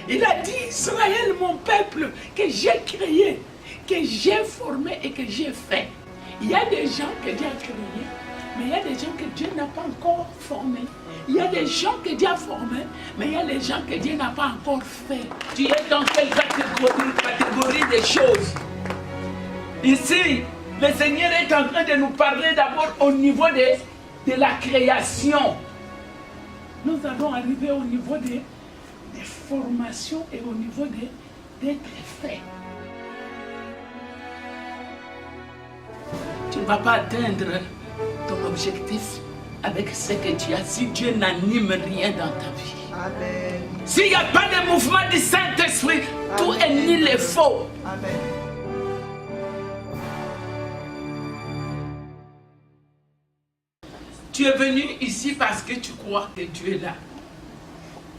Il a dit, Israël, mon peuple, que j'ai créé, que j'ai formé et que j'ai fait. Il y a des gens que Dieu a créés, mais il y a des gens que Dieu n'a pas encore formés. Il y a des gens que Dieu a formés, mais il y a des gens que Dieu n'a pas encore fait. Tu es dans quelle catégorie des choses? Ici, le Seigneur est en train de nous parler d'abord au niveau de la création. Nous allons arriver au niveau des formations et au niveau d'être fait. Tu ne vas pas atteindre ton objectif avec ce que tu as si Dieu n'anime rien dans ta vie. Amen. S'il n'y a pas de mouvement du Saint-Esprit, tout est nul et faux. Amen. Tu es venu ici parce que tu crois que Dieu est là.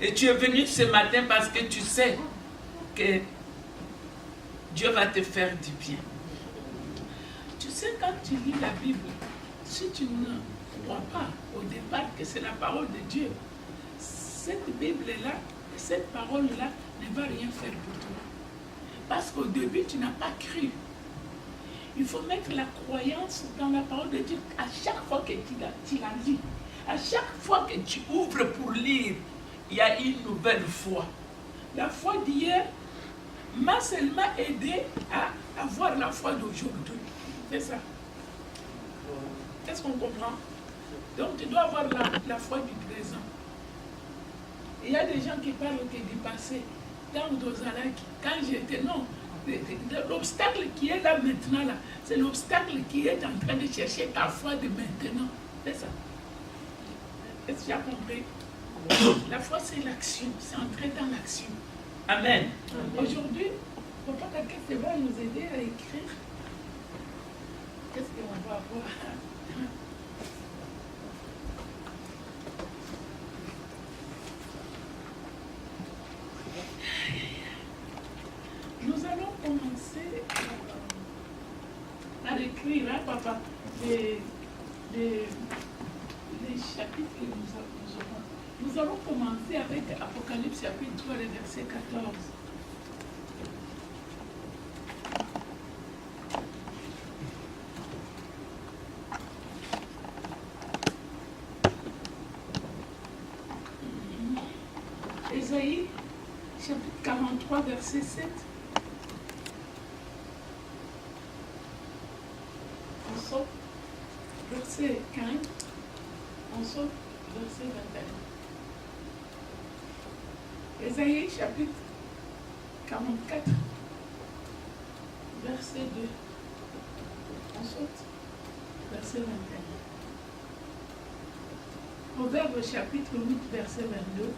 Et tu es venu ce matin parce que tu sais que Dieu va te faire du bien. Tu sais, quand tu lis la Bible, si tu ne crois pas au départ que c'est la parole de Dieu, cette Bible-là, cette parole-là ne va rien faire pour toi. Parce qu'au début, tu n'as pas cru. Il faut mettre la croyance dans la parole de Dieu à chaque fois que tu la lis. À chaque fois que tu ouvres pour lire, il y a une nouvelle foi. La foi d'hier m'a seulement aidé à avoir la foi d'aujourd'hui. C'est ça. Est-ce qu'on comprend? Donc tu dois avoir la foi du présent. Il y a des gens qui parlent que du passé. Dans Dozalaki, quand j'étais, non, l'obstacle qui est là maintenant, là, c'est l'obstacle qui est en train de chercher ta foi de maintenant. C'est ça. Est-ce que tu as compris? La foi, c'est l'action, c'est entrer dans l'action. Amen. Aujourd'hui, papa, quelqu'un va nous aider à écrire. Qu'est-ce qu'on va avoir? Nous allons commencer à écrire, hein, papa, les chapitres que nous aurons. Nous allons commencer avec Apocalypse chapitre 3, verset 14. Ésaïe, chapitre 43, verset 7. On saute verset 15. On saute verset 21. Ésaïe, chapitre 44, verset 2. On saute verset 21. Proverbe, chapitre 8, verset 22.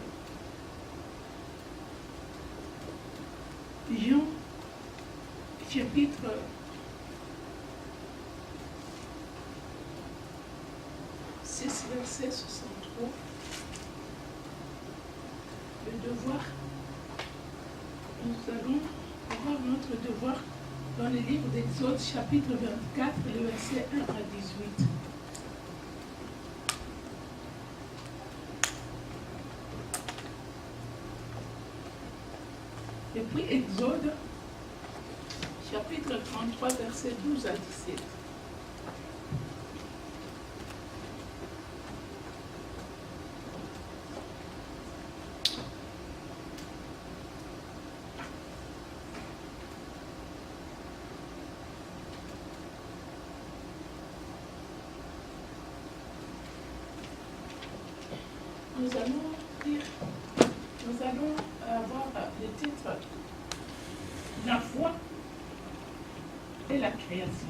Jean, chapitre 6, verset 63. Le devoir. Nous allons avoir notre devoir dans le livre d'Exode, chapitre 24, le verset 1 à 18. Et puis Exode, chapitre 33, verset 12 à 17. Nous allons avoir le titre La foi et la création.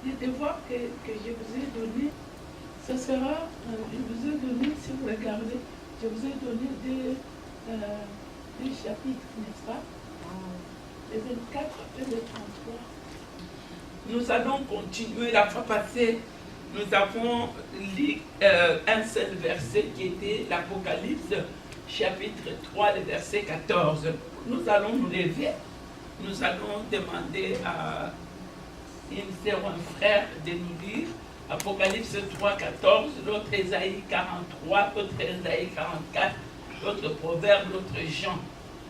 Le devoir que je vous ai donné, ce sera, je vous ai donné, si vous regardez, je vous ai donné deux chapitres, n'est-ce pas? Le 24 et le 33. Nous allons continuer. La fois passée, nous avons lu un seul verset qui était l'Apocalypse chapitre 3, le verset 14. Nous allons nous lever. Nous allons demander à une sœur ou un frère de nous lire Apocalypse 3, 14, l'autre Ésaïe 43, l'autre Ésaïe 44, l'autre Proverbe, l'autre Jean.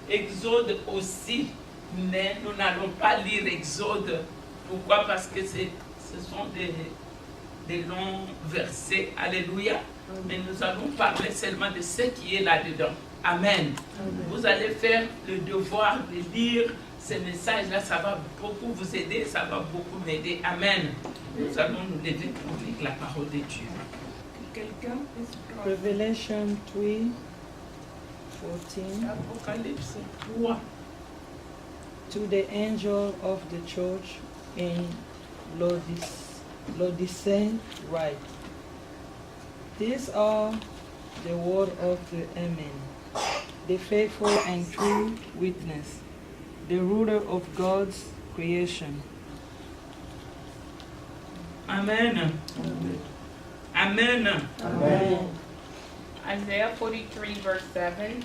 Exode aussi, mais nous n'allons pas lire Exode. Pourquoi? Parce que ce sont des longs versets. Alléluia. Mais nous allons parler seulement de ce qui est là-dedans. Amen. Vous allez faire le devoir de lire ces messages-là. Ça va beaucoup vous aider, ça va beaucoup m'aider. Amen. Nous allons nous lever pour lire la parole de Dieu. Quelqu'un? Revelation 3, 14. Apocalypse 3. To the angel of the church in Laodicea write, these are the word of the Amen, the faithful and true witness, the ruler of God's creation. Amen. Amen. Amen. Isaiah 43, verse 7.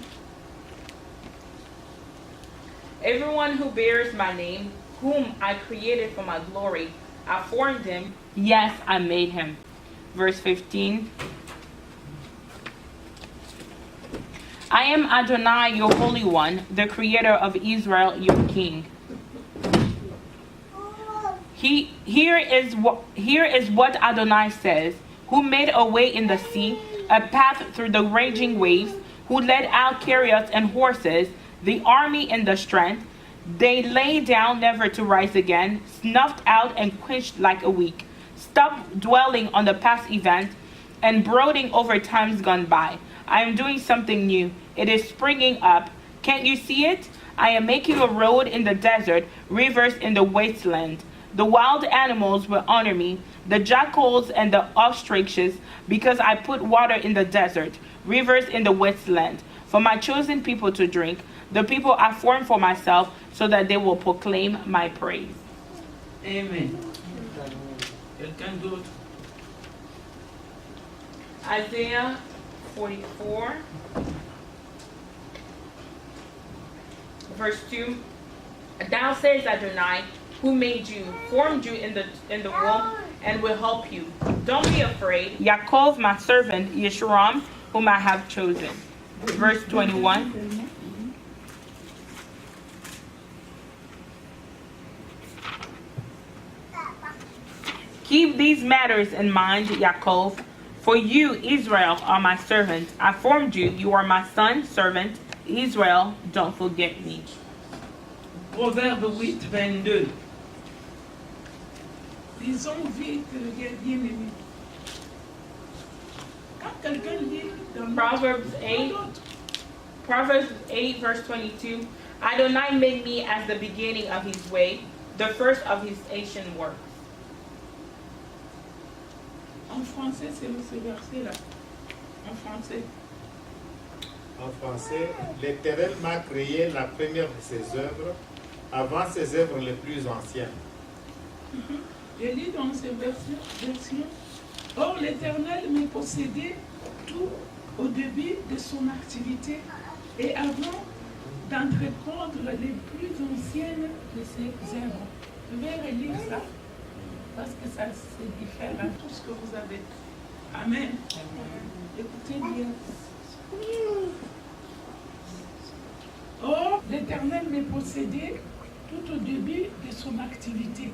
Everyone who bears my name, whom I created for my glory, I formed him. Yes, I made him. Verse 15. I am Adonai, your Holy One, the Creator of Israel, your King. Here is what Adonai says, who made a way in the sea, a path through the raging waves, who led out chariots and horses, the army in the strength. They lay down never to rise again, snuffed out and quenched like a week. Stop dwelling on the past event and brooding over times gone by. I am doing something new. It is springing up. Can't you see it? I am making a road in the desert, rivers in the wasteland. The wild animals will honor me, the jackals and the ostriches, because I put water in the desert, rivers in the wasteland, for my chosen people to drink, the people I formed for myself, so that they will proclaim my praise. Amen. Quelqu'un d'autre? Isaiah 44, verse 2. Thou says Adonai, who made you, formed you in the womb, and will help you. Don't be afraid. Yaakov, my servant, Yeshurun, whom I have chosen. Verse 21. Keep these matters in mind, Yaakov. For you, Israel, are my servant. I formed you. You are my son, servant. Israel, don't forget me. Proverbe 8, 22. Lisons vite, bien aimé. Quand quelqu'un lit dans Proverbs 8, verse 22. Adonai made me as the beginning of his way, the first of his ancient works. En français, c'est ce verset-là. En français. En français, l'Éternel m'a créé la première de ses œuvres, avant ses œuvres les plus anciennes. Je lis dans ces versions. Or, l'Éternel m'a possédé tout au début de son activité et avant d'entreprendre les plus anciennes de ses œuvres. Je vais relire ça parce que ça c'est différent de tout ce que vous avez. Amen. Écoutez bien. Or, l'Éternel m'a possédé tout au début de son activité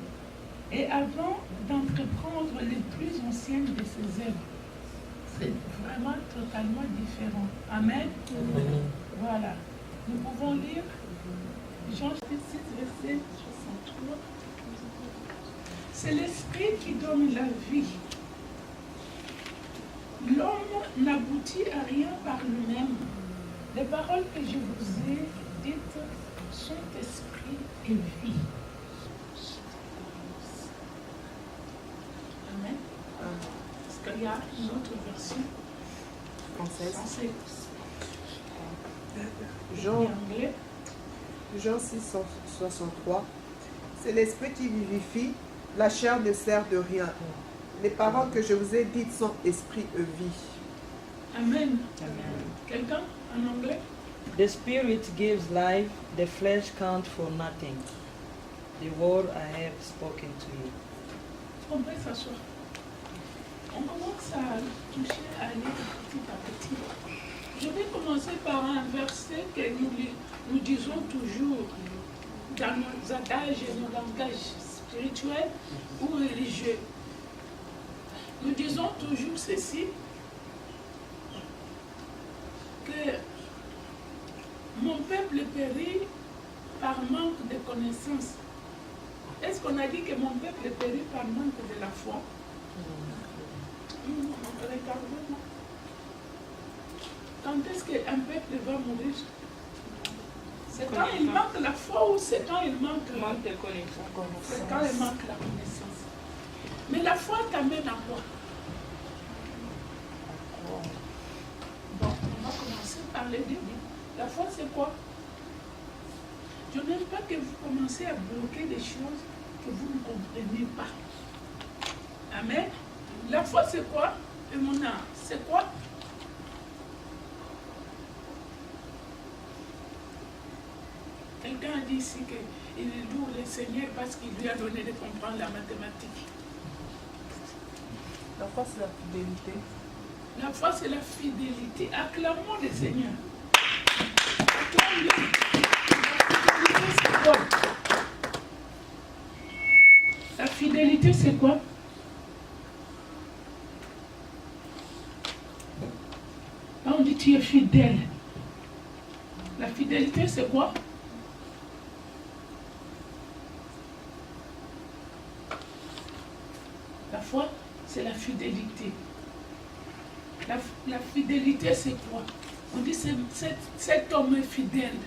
et avant d'entreprendre les plus anciennes de ses œuvres. C'est vraiment totalement différent. Amen. Voilà. Nous pouvons lire Jean 6, verset 63. C'est l'esprit qui donne la vie. L'homme n'aboutit à rien par lui-même. Les paroles que je vous ai dites sont esprit et vie. Amen. Est-ce qu'il y a une autre version française? Jean 6, 63. C'est l'esprit qui vivifie, la chair ne sert de rien. Les paroles que je vous ai dites sont esprit et vie. Amen. Quelqu'un? En anglais? The Spirit gives life, the flesh counts for nothing. The word I have spoken to you. On peut s'asseoir. On commence à toucher, à aller petit à petit. Je vais commencer par un verset que nous disons toujours dans nos adages et nos langages spirituels ou religieux. Nous disons toujours ceci, que mon peuple périt par manque de connaissances. Est-ce qu'on a dit que mon peuple périt par manque de la foi? Regardez-moi. Quand est-ce qu'un peuple va mourir? C'est quand il manque la foi ou c'est quand il manque de connaissance. C'est quand il manque la connaissance. Mais la foi t'amène à quoi? Bon, on va commencer par le début. La foi, c'est quoi? Je n'aime pas que vous commencez à bloquer des choses que vous ne comprenez pas. Amen. La foi, c'est quoi? Et mon âme, c'est quoi? Quelqu'un a dit ici qu'il loue le Seigneur parce qu'il lui a donné de comprendre la mathématique. La foi, c'est la fidélité. La foi, c'est la fidélité. Acclamons le Seigneur. Acclamons-le. La fidélité, c'est quoi? Quand on dit tu es fidèle, la fidélité, c'est quoi? La foi, c'est la fidélité. La fidélité, c'est quoi? On dit cet homme est fidèle.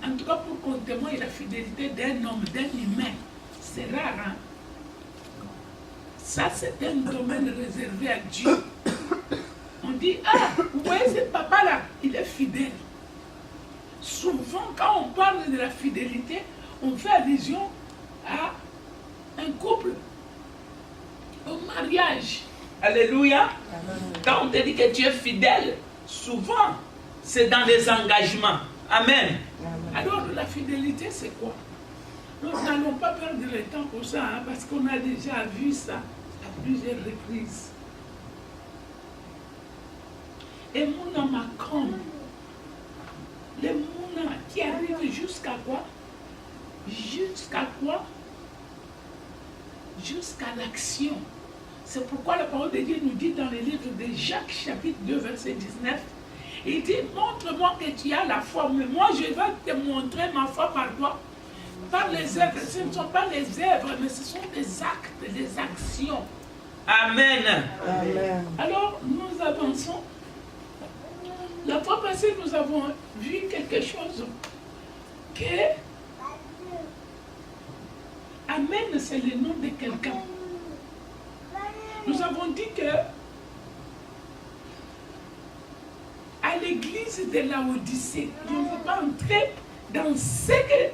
En tout cas, pour qu'on témoigne la fidélité d'un homme, d'un humain, c'est rare, hein? Ça, c'est un domaine réservé à Dieu. On dit, ah, vous voyez ce papa-là, il est fidèle. Souvent, quand on parle de la fidélité, on fait allusion à un couple, au mariage. Alléluia. Quand on te dit que tu es fidèle, souvent, c'est dans les engagements. Amen. Alors, la fidélité, c'est quoi? Nous n'allons pas perdre le temps pour ça, hein, parce qu'on a déjà vu ça à plusieurs reprises. Et Mouna Macron, le Mouna qui arrive jusqu'à quoi? Jusqu'à quoi? Jusqu'à l'action. C'est pourquoi la parole de Dieu nous dit dans le livre de Jacques, chapitre 2, verset 19, il dit, montre-moi que tu as la foi, mais moi je vais te montrer ma foi par toi, par les œuvres. Ce ne sont pas les œuvres, mais ce sont des actes, des actions. Amen. Amen. Alors, nous avançons. La fois passée, nous avons vu quelque chose que Amen, c'est le nom de quelqu'un. Nous avons dit que à l'église de Laodicée, je ne veux pas entrer dans ce que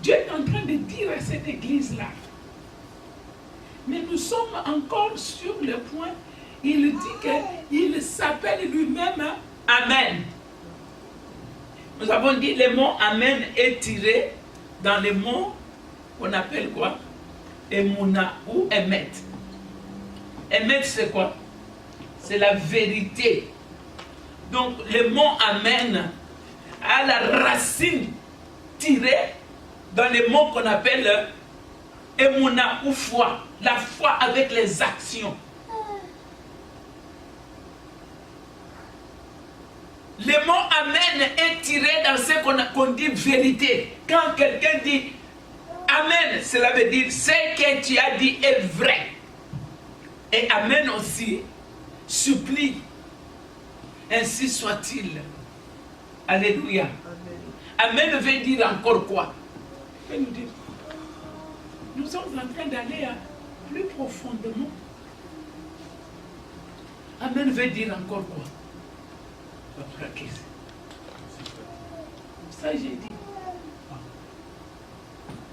Dieu est en train de dire à cette église-là. Mais nous sommes encore sur le point, il dit qu'il s'appelle lui-même Amen. Nous avons dit le mot Amen est tiré dans le mot qu'on appelle quoi? Emouna ou Emet. Emet, c'est quoi? C'est la vérité. Donc, le mot Amen a la racine tirée dans le mot qu'on appelle Emouna ou foi. La foi avec les actions. Le mot Amen est tiré dans ce qu'on dit vérité. Quand quelqu'un dit Amen, cela veut dire ce que tu as dit est vrai. Et Amen aussi supplie. Ainsi soit-il. Alléluia. Amen. Amen veut dire encore quoi? Nous sommes en train d'aller plus profondément. Amen veut dire encore quoi? Ça j'ai dit.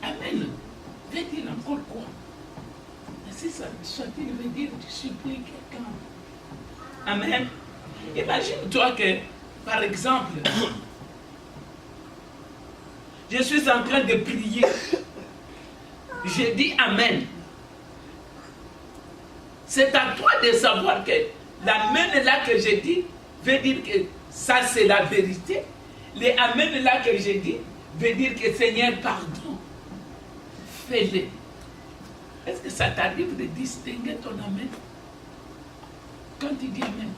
Amen veut dire encore quoi? Ainsi soit-il veut dire tu supplies quelqu'un. Amen. Imagine-toi que, par exemple, je suis en train de prier. Je dis Amen. C'est à toi de savoir que l'Amen là que je dis veut dire que ça c'est la vérité. Les Amen là que je dis veut dire que Seigneur, pardon. Fais-le. Est-ce que ça t'arrive de distinguer ton Amen? Quand tu dis Amen,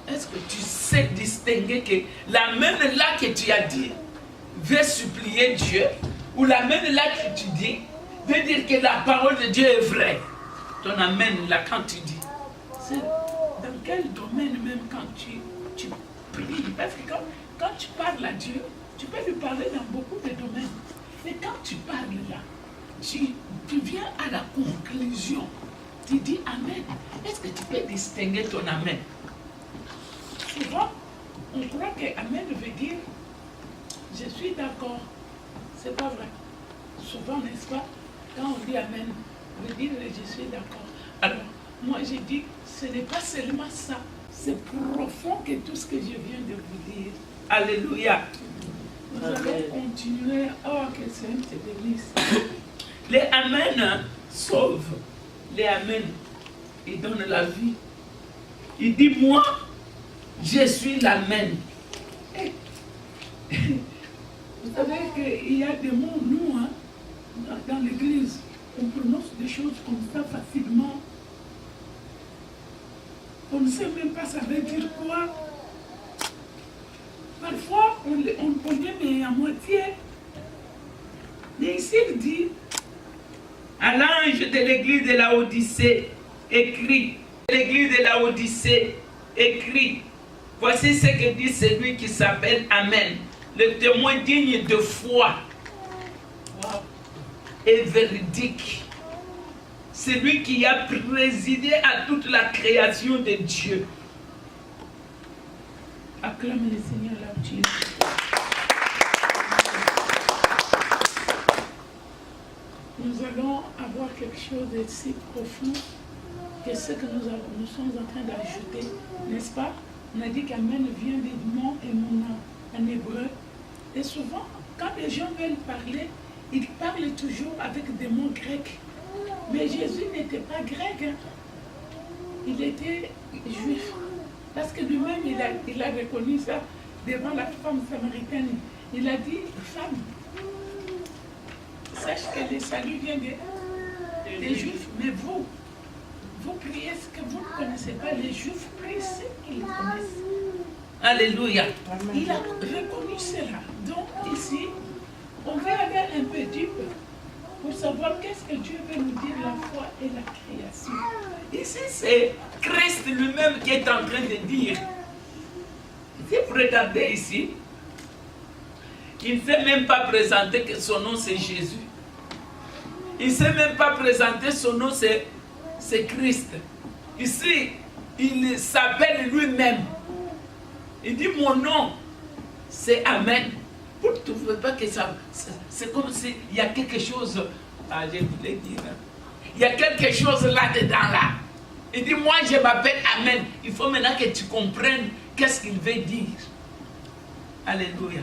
est-ce que tu sais distinguer que l'Amen là que tu as dit veut supplier Dieu, ou l'Amen là que tu dis veut dire que la parole de Dieu est vraie? Ton Amen là quand tu dis, c'est dans quel domaine même quand tu pries? Parce que quand tu parles à Dieu, tu peux lui parler dans beaucoup de domaines. Et quand tu parles là, tu viens à la conclusion. Tu dis Amen. Est-ce que tu peux distinguer ton Amen? Souvent, on croit que Amen veut dire je suis d'accord. C'est pas vrai. Souvent, n'est-ce pas, quand on dit Amen, veut dire je suis d'accord. Alors, moi je dis, ce n'est pas seulement ça. C'est profond que tout ce que je viens de vous dire. Alléluia. Nous allons continuer. Oh, que le Seigneur te bénisse. Les Amen sauvent. Les Amen, ils donnent la vie. Il dit, moi, je suis l'Amen. Vous savez qu'il y a des mots, nous, hein, dans l'église, on prononce des choses comme ça facilement. On ne sait même pas ça veut dire quoi. Parfois, on connaît, mais à moitié. Mais ici, il dit, à l'ange de l'église de la Odyssée, écrit, l'église de la Odyssée, écrit, voici ce que dit celui qui s'appelle Amen, le témoin digne de foi et véridique, celui qui a présidé à toute la création de Dieu. Acclame le Seigneur là où tu es. Nous allons avoir quelque chose de si profond que ce que nous sommes en train d'ajouter, n'est-ce pas? On a dit qu'Amen vient du mot et mon en hébreu. Et souvent, quand les gens veulent parler, ils parlent toujours avec des mots grecs. Mais Jésus n'était pas grec, hein. Il était juif. Parce que lui-même, il a reconnu ça devant la femme samaritaine. Il a dit, femme, sache que le salut vient des Juifs, mais vous priez ce que vous ne connaissez pas. Les Juifs prient ce qu'ils connaissent. Alléluia. Il a reconnu cela. Donc ici, on va aller un peu deep pour savoir qu'est-ce que Dieu veut nous dire, la foi et la création. Ici, c'est Christ lui-même qui est en train de dire. Si vous regardez ici, il ne s'est même pas présenté que son nom c'est Jésus. Il ne s'est même pas présenté, son nom c'est Christ. Ici, il s'appelle lui-même. Il dit mon nom, c'est Amen. Vous ne trouvez pas que ça, c'est comme s'il y a quelque chose, je voulais dire, il y a quelque chose là-dedans là. Il dit moi je m'appelle Amen. Il faut maintenant que tu comprennes qu'est-ce qu'il veut dire. Alléluia.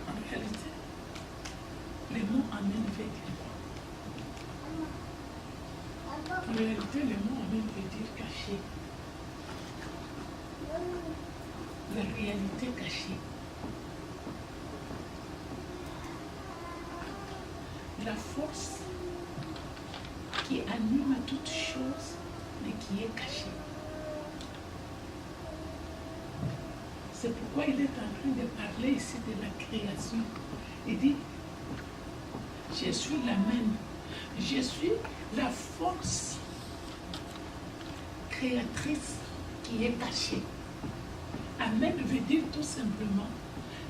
En réalité, le mot Amen veut dire quoi? En réalité, le mot Amen veut dire caché. La réalité cachée. La force qui anime à toute chose, mais qui est cachée. C'est pourquoi il est en train de parler ici de la création. Il dit, je suis l'Amen. Je suis la force créatrice qui est cachée. Amen veut dire tout simplement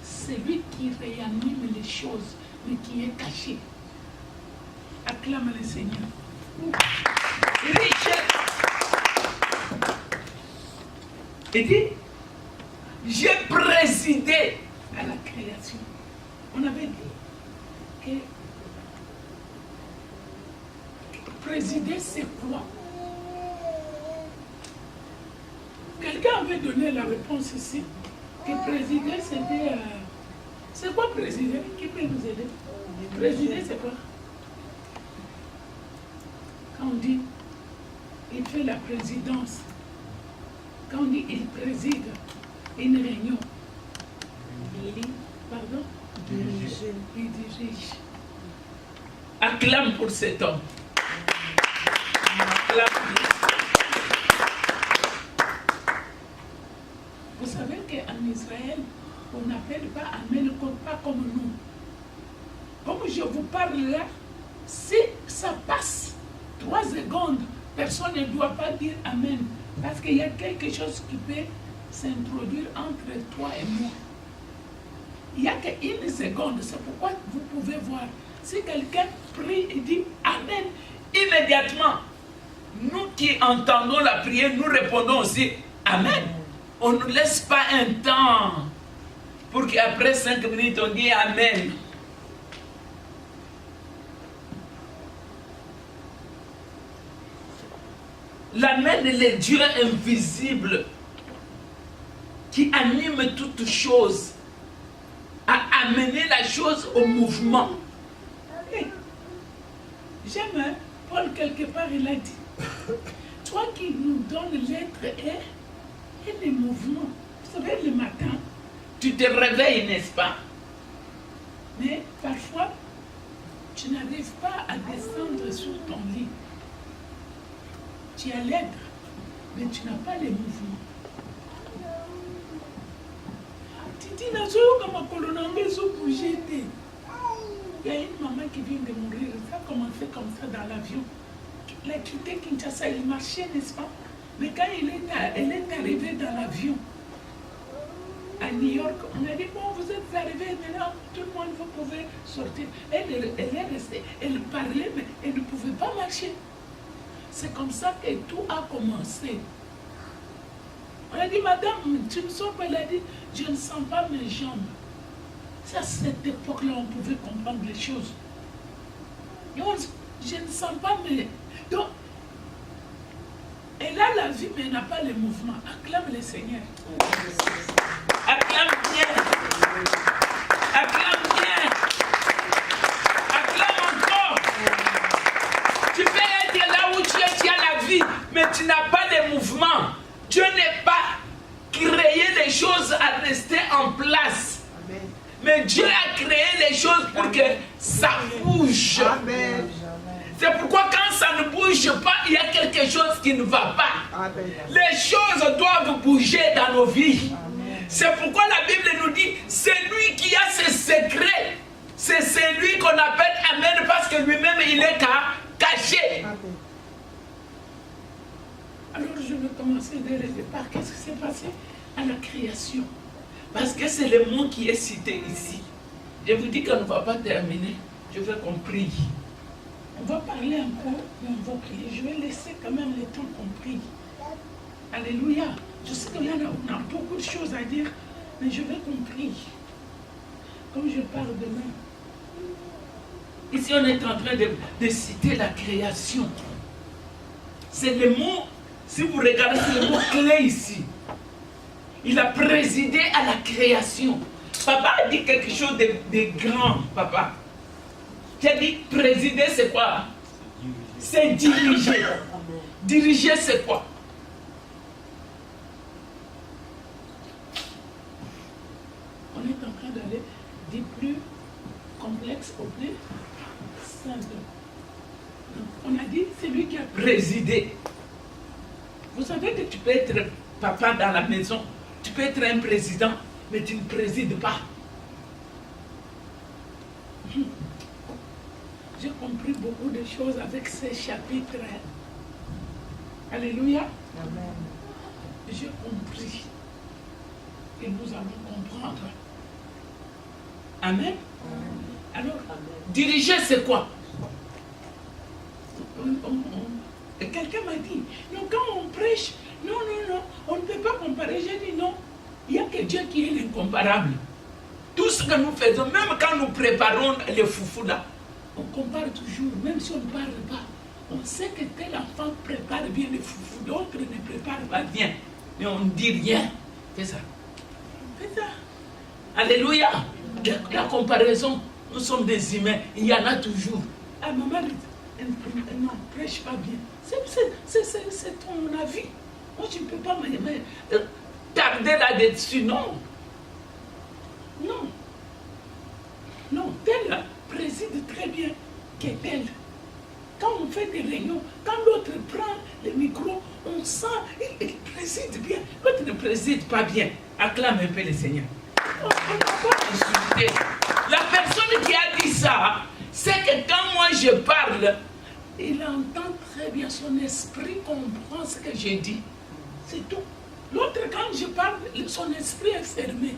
celui qui réanime les choses, mais qui est caché. Acclame le Seigneur. Il dit, j'ai présidé à la création. On avait dit que présider, c'est quoi? peut donner la réponse ici. Que présider, c'était... C'est quoi présider? Qui peut nous aider? Présider, c'est quoi? Quand on dit il fait la présidence, quand on dit il préside une réunion, pardon? Diriger. Il dirige. Acclame pour cet homme. Acclame. Vous savez qu'en Israël, on n'appelle pas Amen, pas comme nous. Comme je vous parle là, si ça passe 3 secondes, personne ne doit pas dire Amen. Parce qu'il y a quelque chose qui peut s'introduire entre toi et moi. Il n'y a qu'une seconde, c'est pourquoi vous pouvez voir. Si quelqu'un prie et dit Amen, immédiatement, nous qui entendons la prière, nous répondons aussi Amen. On ne laisse pas un temps pour qu'après 5 minutes, on dise Amen. L'Amen est le Dieu invisible qui anime toute chose, à amener la chose au mouvement. Hey, j'aime, hein? Paul quelque part il a dit, toi qui nous donnes l'être et les mouvements. Vous savez, le matin, tu te réveilles, n'est-ce pas? Mais parfois, tu n'arrives pas à descendre sur ton lit. Tu as l'aide, mais tu n'as pas les mouvements. Titi n'a pas comme colonel sous bouger. Il y a une maman qui vient de mourir. Ça a commencé comme ça dans l'avion. Elle a quitté Kinshasa, il marchait, n'est-ce pas? Mais quand elle est arrivée dans l'avion, à New York, on a dit, bon, vous êtes arrivés, maintenant, tout le monde, vous pouvez sortir. Elle est restée, elle parlait, mais elle ne pouvait pas marcher. C'est comme ça que tout a commencé. On a dit, madame, tu ne sens pas? Elle a dit, je ne sens pas mes jambes. C'est à cette époque-là on pouvait comprendre les choses. Donc, je ne sens pas mes... Donc, elle a la vie, mais elle n'a pas les mouvements. Acclame le Seigneur. Acclame bien. Acclame bien. Acclame encore. Tu peux être là où tu as la vie, mais tu n'as pas les mouvements. Dieu n'est pas créé les choses à rester en place. Amen. Mais Dieu a créé les choses pour que ça bouge. Amen. C'est pourquoi quand ça ne bouge pas, il y a quelque chose qui ne va pas. Amen. Les choses doivent bouger dans nos vies. C'est pourquoi la Bible nous dit, c'est lui qui a ses secrets. C'est celui qu'on appelle Amen parce que lui-même il est caché. Amen. Alors je vais commencer dès le départ. Qu'est-ce qui s'est passé à la création? Parce que c'est le mot qui est cité ici. Je vous dis qu'on ne va pas terminer. Je veux qu'on prie. On va parler encore, mais on va prier. Je vais laisser quand même le temps qu'on prie. Alléluia. Je sais qu'on a beaucoup de choses à dire, mais je veux qu'on prie. Comme je parle demain. Ici, on est en train de citer la création. C'est le mot, si vous regardez, c'est le mot clé ici. Il a présidé à la création. Papa a dit quelque chose de grand, papa. J'ai dit présider, c'est quoi? C'est diriger. Diriger, c'est quoi? On est en train d'aller du plus complexe au plus simple. Donc, on a dit, c'est lui qui a présidé. Vous savez que tu peux être papa dans la maison, tu peux être un président, mais tu ne présides pas. J'ai compris beaucoup de choses avec ces chapitres. Alléluia. Amen. J'ai compris. Et nous allons comprendre. Amen. Alors, diriger, c'est quoi? Quelqu'un m'a dit, non, quand on prêche, non, on ne peut pas comparer. J'ai dit non, il n'y a que Dieu qui est l'incomparable. Tout ce que nous faisons, même quand nous préparons les foufous là, on compare toujours, même si on ne parle pas. On sait que tel enfant prépare bien les foufous, d'autres ne préparent pas bien. mais on ne dit rien. Fais ça. Fais ça. Alléluia. La comparaison, nous sommes des humains, il y en a toujours. Ah, maman, elle ne prêche pas bien. C'est ton avis. Moi, je ne peux pas me tarder là-dessus. Non. Non. Non, tel préside très bien qu'est-elle. Quand on fait des réunions, quand l'autre prend le micro, on sent, il préside bien. L'autre ne préside pas bien. Acclame un peu le Seigneur. On ne peut pas insulter. La personne qui a dit ça, c'est que quand moi je parle, il entend très bien, son esprit comprend ce que j'ai dit. C'est tout. L'autre, quand je parle, son esprit est fermé.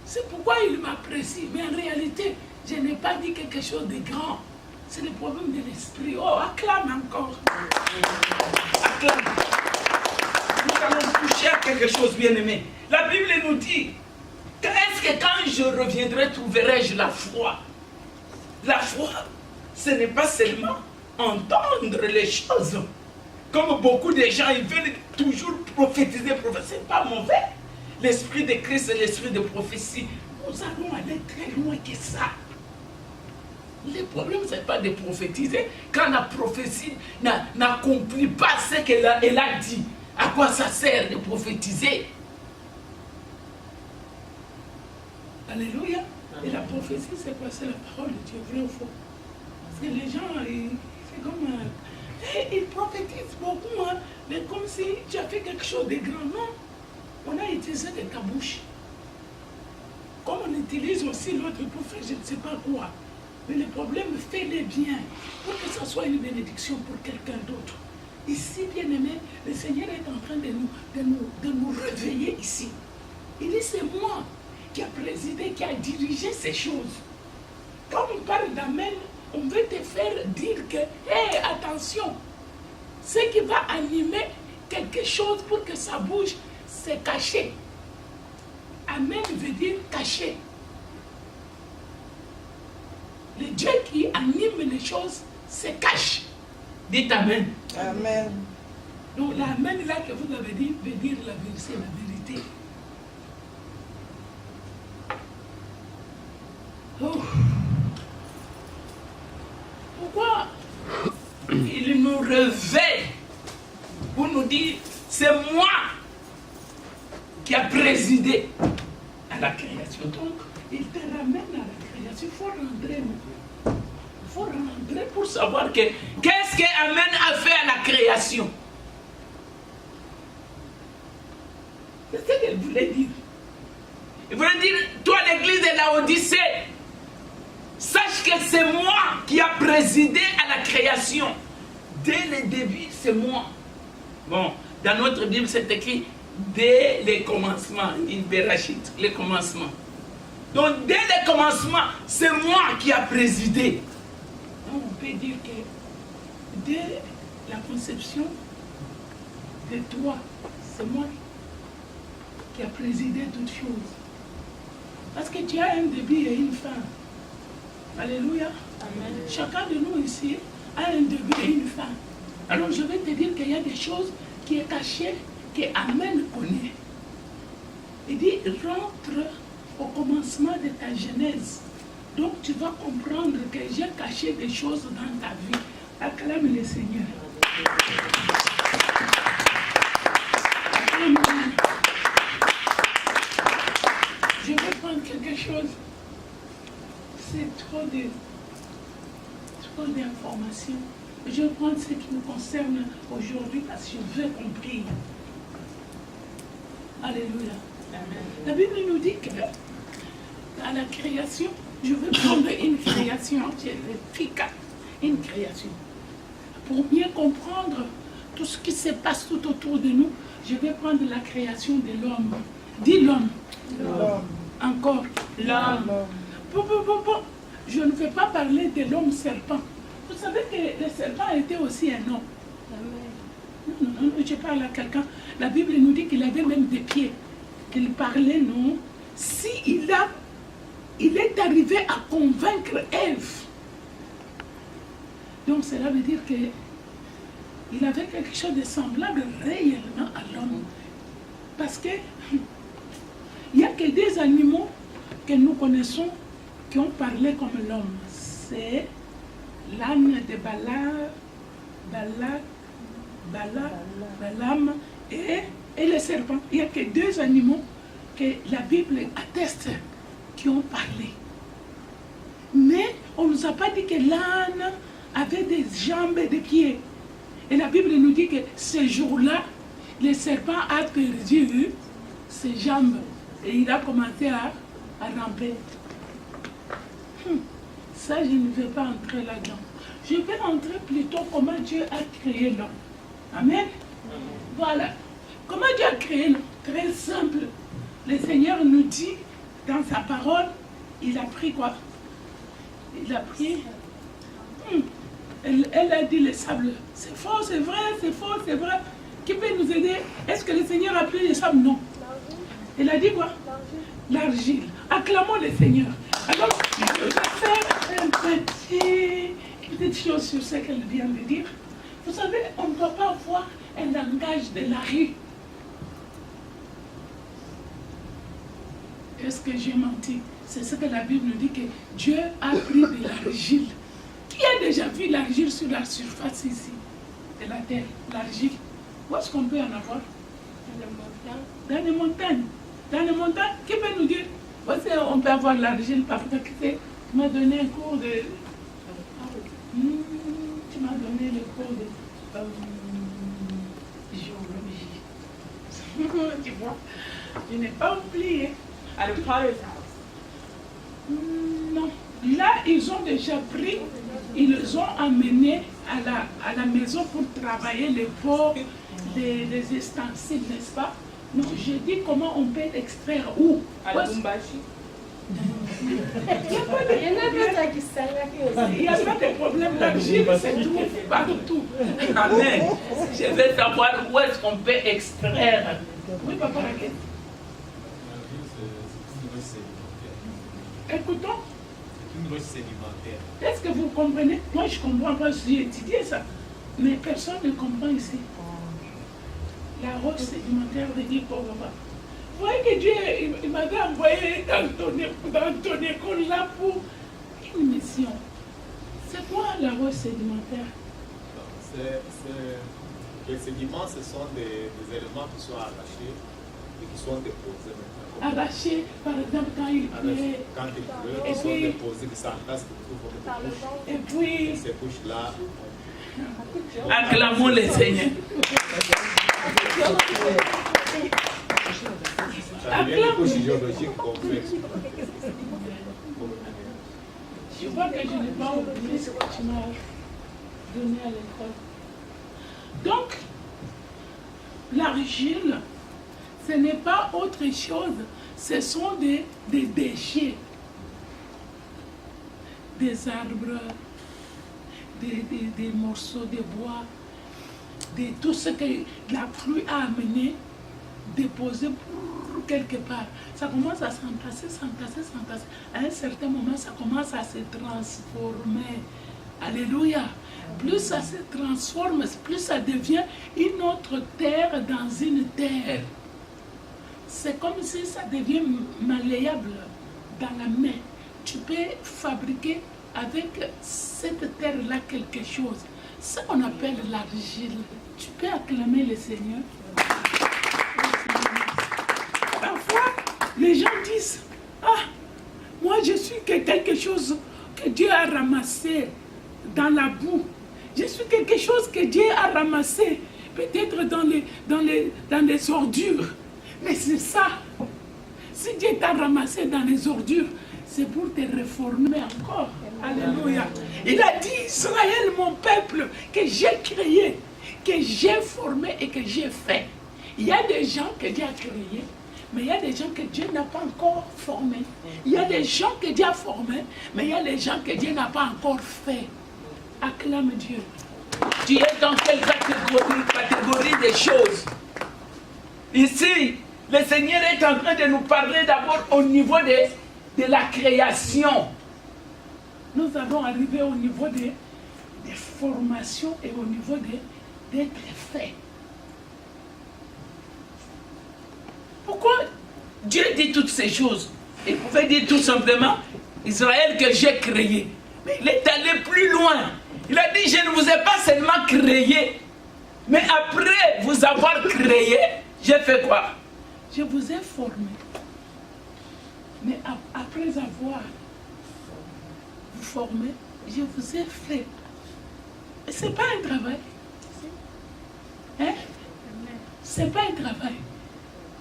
C'est pourquoi il m'apprécie. Mais en réalité, je n'ai pas dit quelque chose de grand. C'est le problème de l'esprit. Oh, acclame encore. Acclame. Nous allons toucher à quelque chose, bien-aimé. La Bible nous dit, est-ce que quand je reviendrai, trouverai-je la foi? La foi, ce n'est pas seulement entendre les choses. Comme beaucoup de gens, ils veulent toujours prophétiser. C'est pas mauvais. L'esprit de Christ et l'esprit de prophétie, nous allons aller très loin que ça. Le problème, ce n'est pas de prophétiser quand la prophétie n'accomplit pas ce qu'elle a dit. À quoi ça sert de prophétiser? Alléluia. Et la prophétie, c'est quoi? C'est la parole de Dieu, vrai ou faux? Parce que les gens, c'est comme... ils prophétisent beaucoup, hein, mais comme si tu as fait quelque chose de grand. Non. On a utilisé des cabouches. Comme on utilise aussi l'autre pour faire je ne sais pas quoi. Mais le problème, fais-le bien pour que ça soit une bénédiction pour quelqu'un d'autre. Ici, bien-aimé, le Seigneur est en train de nous réveiller ici. Il dit, c'est moi qui a présidé, qui a dirigé ces choses. Quand on parle d'amen, on veut te faire dire que, hé, attention, ce qui va animer quelque chose pour que ça bouge, c'est caché. Amen veut dire caché. Le Dieu qui anime les choses se cache. Dites Amen. Amen. Donc l'Amen là que vous avez dit veut dire la vérité. Oh. Pourquoi il nous réveille pour nous dire c'est moi qui a présidé à la création. Donc il te ramène à la création. Il faut rentrer. Il faut rentrer pour savoir qu'est-ce que Amen a fait à la création. C'est ce qu'elle voulait dire. Il voulait dire, toi l'église de Laodicée, sache que c'est moi qui a présidé à la création. Dès le début, c'est moi. Bon, dans notre Bible, c'est écrit dès le commencement, in Berachit, le commencement. Donc, dès le commencement, c'est moi qui a présidé. Donc, on peut dire que dès la conception de toi, c'est moi qui a présidé toutes choses. Parce que tu as un début et une fin. Alléluia. Amen. Chacun de nous ici a un début et une fin. Alors je vais te dire qu'il y a des choses qui sont cachées, que Amen connaît. Il dit, rentre au commencement de ta genèse. Donc tu vas comprendre que j'ai caché des choses dans ta vie. Acclame le Seigneur. Amen. Je vais prendre quelque chose. C'est trop d'informations. Je vais prendre ce qui nous concerne aujourd'hui parce que je veux qu'on prie. Alléluia. Amen. La Bible nous dit que à la création, je vais prendre une création, une création. Pour mieux comprendre tout ce qui se passe tout autour de nous, je vais prendre la création de l'homme. Dis l'homme. L'homme. Encore. L'homme. Je ne vais pas parler de l'homme serpent. Vous savez que le serpent était aussi un homme. Non, je parle à quelqu'un. La Bible nous dit qu'il avait même des pieds. Qu'il parlait, non. Si il est arrivé à convaincre Ève. Donc cela veut dire qu'il avait quelque chose de semblable réellement à l'homme. Parce que il n'y a que des animaux que nous connaissons qui ont parlé comme l'homme. C'est l'âne de Balaam et le serpent. Il n'y a que deux animaux que la Bible atteste qui ont parlé. Mais on ne nous a pas dit que l'âne avait des jambes et des pieds. Et la Bible nous dit que ce jour-là, le serpent a perdu ses jambes et il a commencé à ramper. Ça, je ne vais pas entrer là-dedans. Je vais entrer plutôt comment Dieu a créé l'homme. Amen. Voilà. Comment Dieu a créé l'homme? Très simple. Le Seigneur nous dit dans sa parole, il a pris quoi? Il a pris... Elle a dit le sable. C'est faux, c'est vrai, c'est faux, c'est vrai. Qui peut nous aider? Est-ce que le Seigneur a pris le sable? Non. Elle a dit quoi? L'argile. Acclamons le Seigneur. Alors, je vais faire une petite chose sur ce qu'elle vient de dire. Vous savez, on ne doit pas avoir un langage de la rue. Est-ce que j'ai menti? C'est ce que la Bible nous dit, que Dieu a pris de l'argile. Qui a déjà vu l'argile sur la surface ici de la terre? L'argile. Où est-ce qu'on peut en avoir? Dans les montagnes. Dans les montagnes, qui peut nous dire? Voici, on peut avoir l'argile parce que tu m'as donné un cours de... tu m'as donné le cours de géologie. Tu vois, je n'ai pas oublié. At a potter's house. Non. Là, ils ont déjà pris, ils les ont amenés à la maison pour travailler les pots, les ustensiles, n'est-ce pas? Non, je dis comment on peut extraire où? At Lumbashi. Il n'y a pas de problème, l'argile se trouve partout. Amen. Je veux savoir où est-ce qu'on peut extraire. Oui, papa, Raquel. Écoutons. Une roche sédimentaire. Est-ce que vous comprenez? Moi, je comprends pas, j'ai étudié ça. Mais personne ne comprend ici. La roche sédimentaire veut dire quoi, papa? Vous voyez que Dieu il m'avait envoyé dans ton école là pour une mission. C'est quoi la roche sédimentaire? Les sédiments, ce sont des éléments qui sont arrachés et qui sont déposés maintenant. Arrachés, par exemple, quand il pleut. Quand il pleut, Et ils sont puis- déposés, ils s'entassent de Et puis, ces couches-là. Acclamons le Seigneur. Ça devient des couches géologiques complexes. je vois que je n'ai pas oublié ce que tu m'as donné à l'école. Donc, l'argile, ce n'est pas autre chose, ce sont des déchets, des arbres, des morceaux de bois, de tout ce que la pluie a amené, déposé pour quelque part. Ça commence à s'entasser. À un certain moment, ça commence à se transformer. Alléluia. Plus ça se transforme, plus ça devient une autre terre dans une terre. C'est comme si ça devient malléable dans la main. Tu peux fabriquer avec cette terre-là quelque chose. Ce qu'on appelle l'argile. Tu peux acclamer le Seigneur. Parfois, les gens disent, ah, moi je suis quelque chose que Dieu a ramassé dans la boue. Je suis quelque chose que Dieu a ramassé, peut-être dans les ordures. Mais c'est ça. Si Dieu t'a ramassé dans les ordures, c'est pour te réformer encore. Alléluia. Il a dit, Israël, mon peuple, que j'ai créé, que j'ai formé et que j'ai fait. Il y a des gens que Dieu a créés, mais il y a des gens que Dieu n'a pas encore formés. Il y a des gens que Dieu a formés, mais il y a des gens que Dieu n'a pas encore fait. Acclame Dieu. Tu es dans quelle catégorie des choses? Ici, le Seigneur est en train de nous parler d'abord au niveau de la création. Nous allons arriver au niveau des formations et au niveau d'être fait. Dieu dit toutes ces choses. Il pouvait dire tout simplement, Israël que j'ai créé. Mais il est allé plus loin. Il a dit, je ne vous ai pas seulement créé, mais après vous avoir créé, j'ai fait quoi? Je vous ai formé. Mais après avoir vous formé, je vous ai fait. Et ce n'est pas un travail. Hein? Ce n'est pas un travail.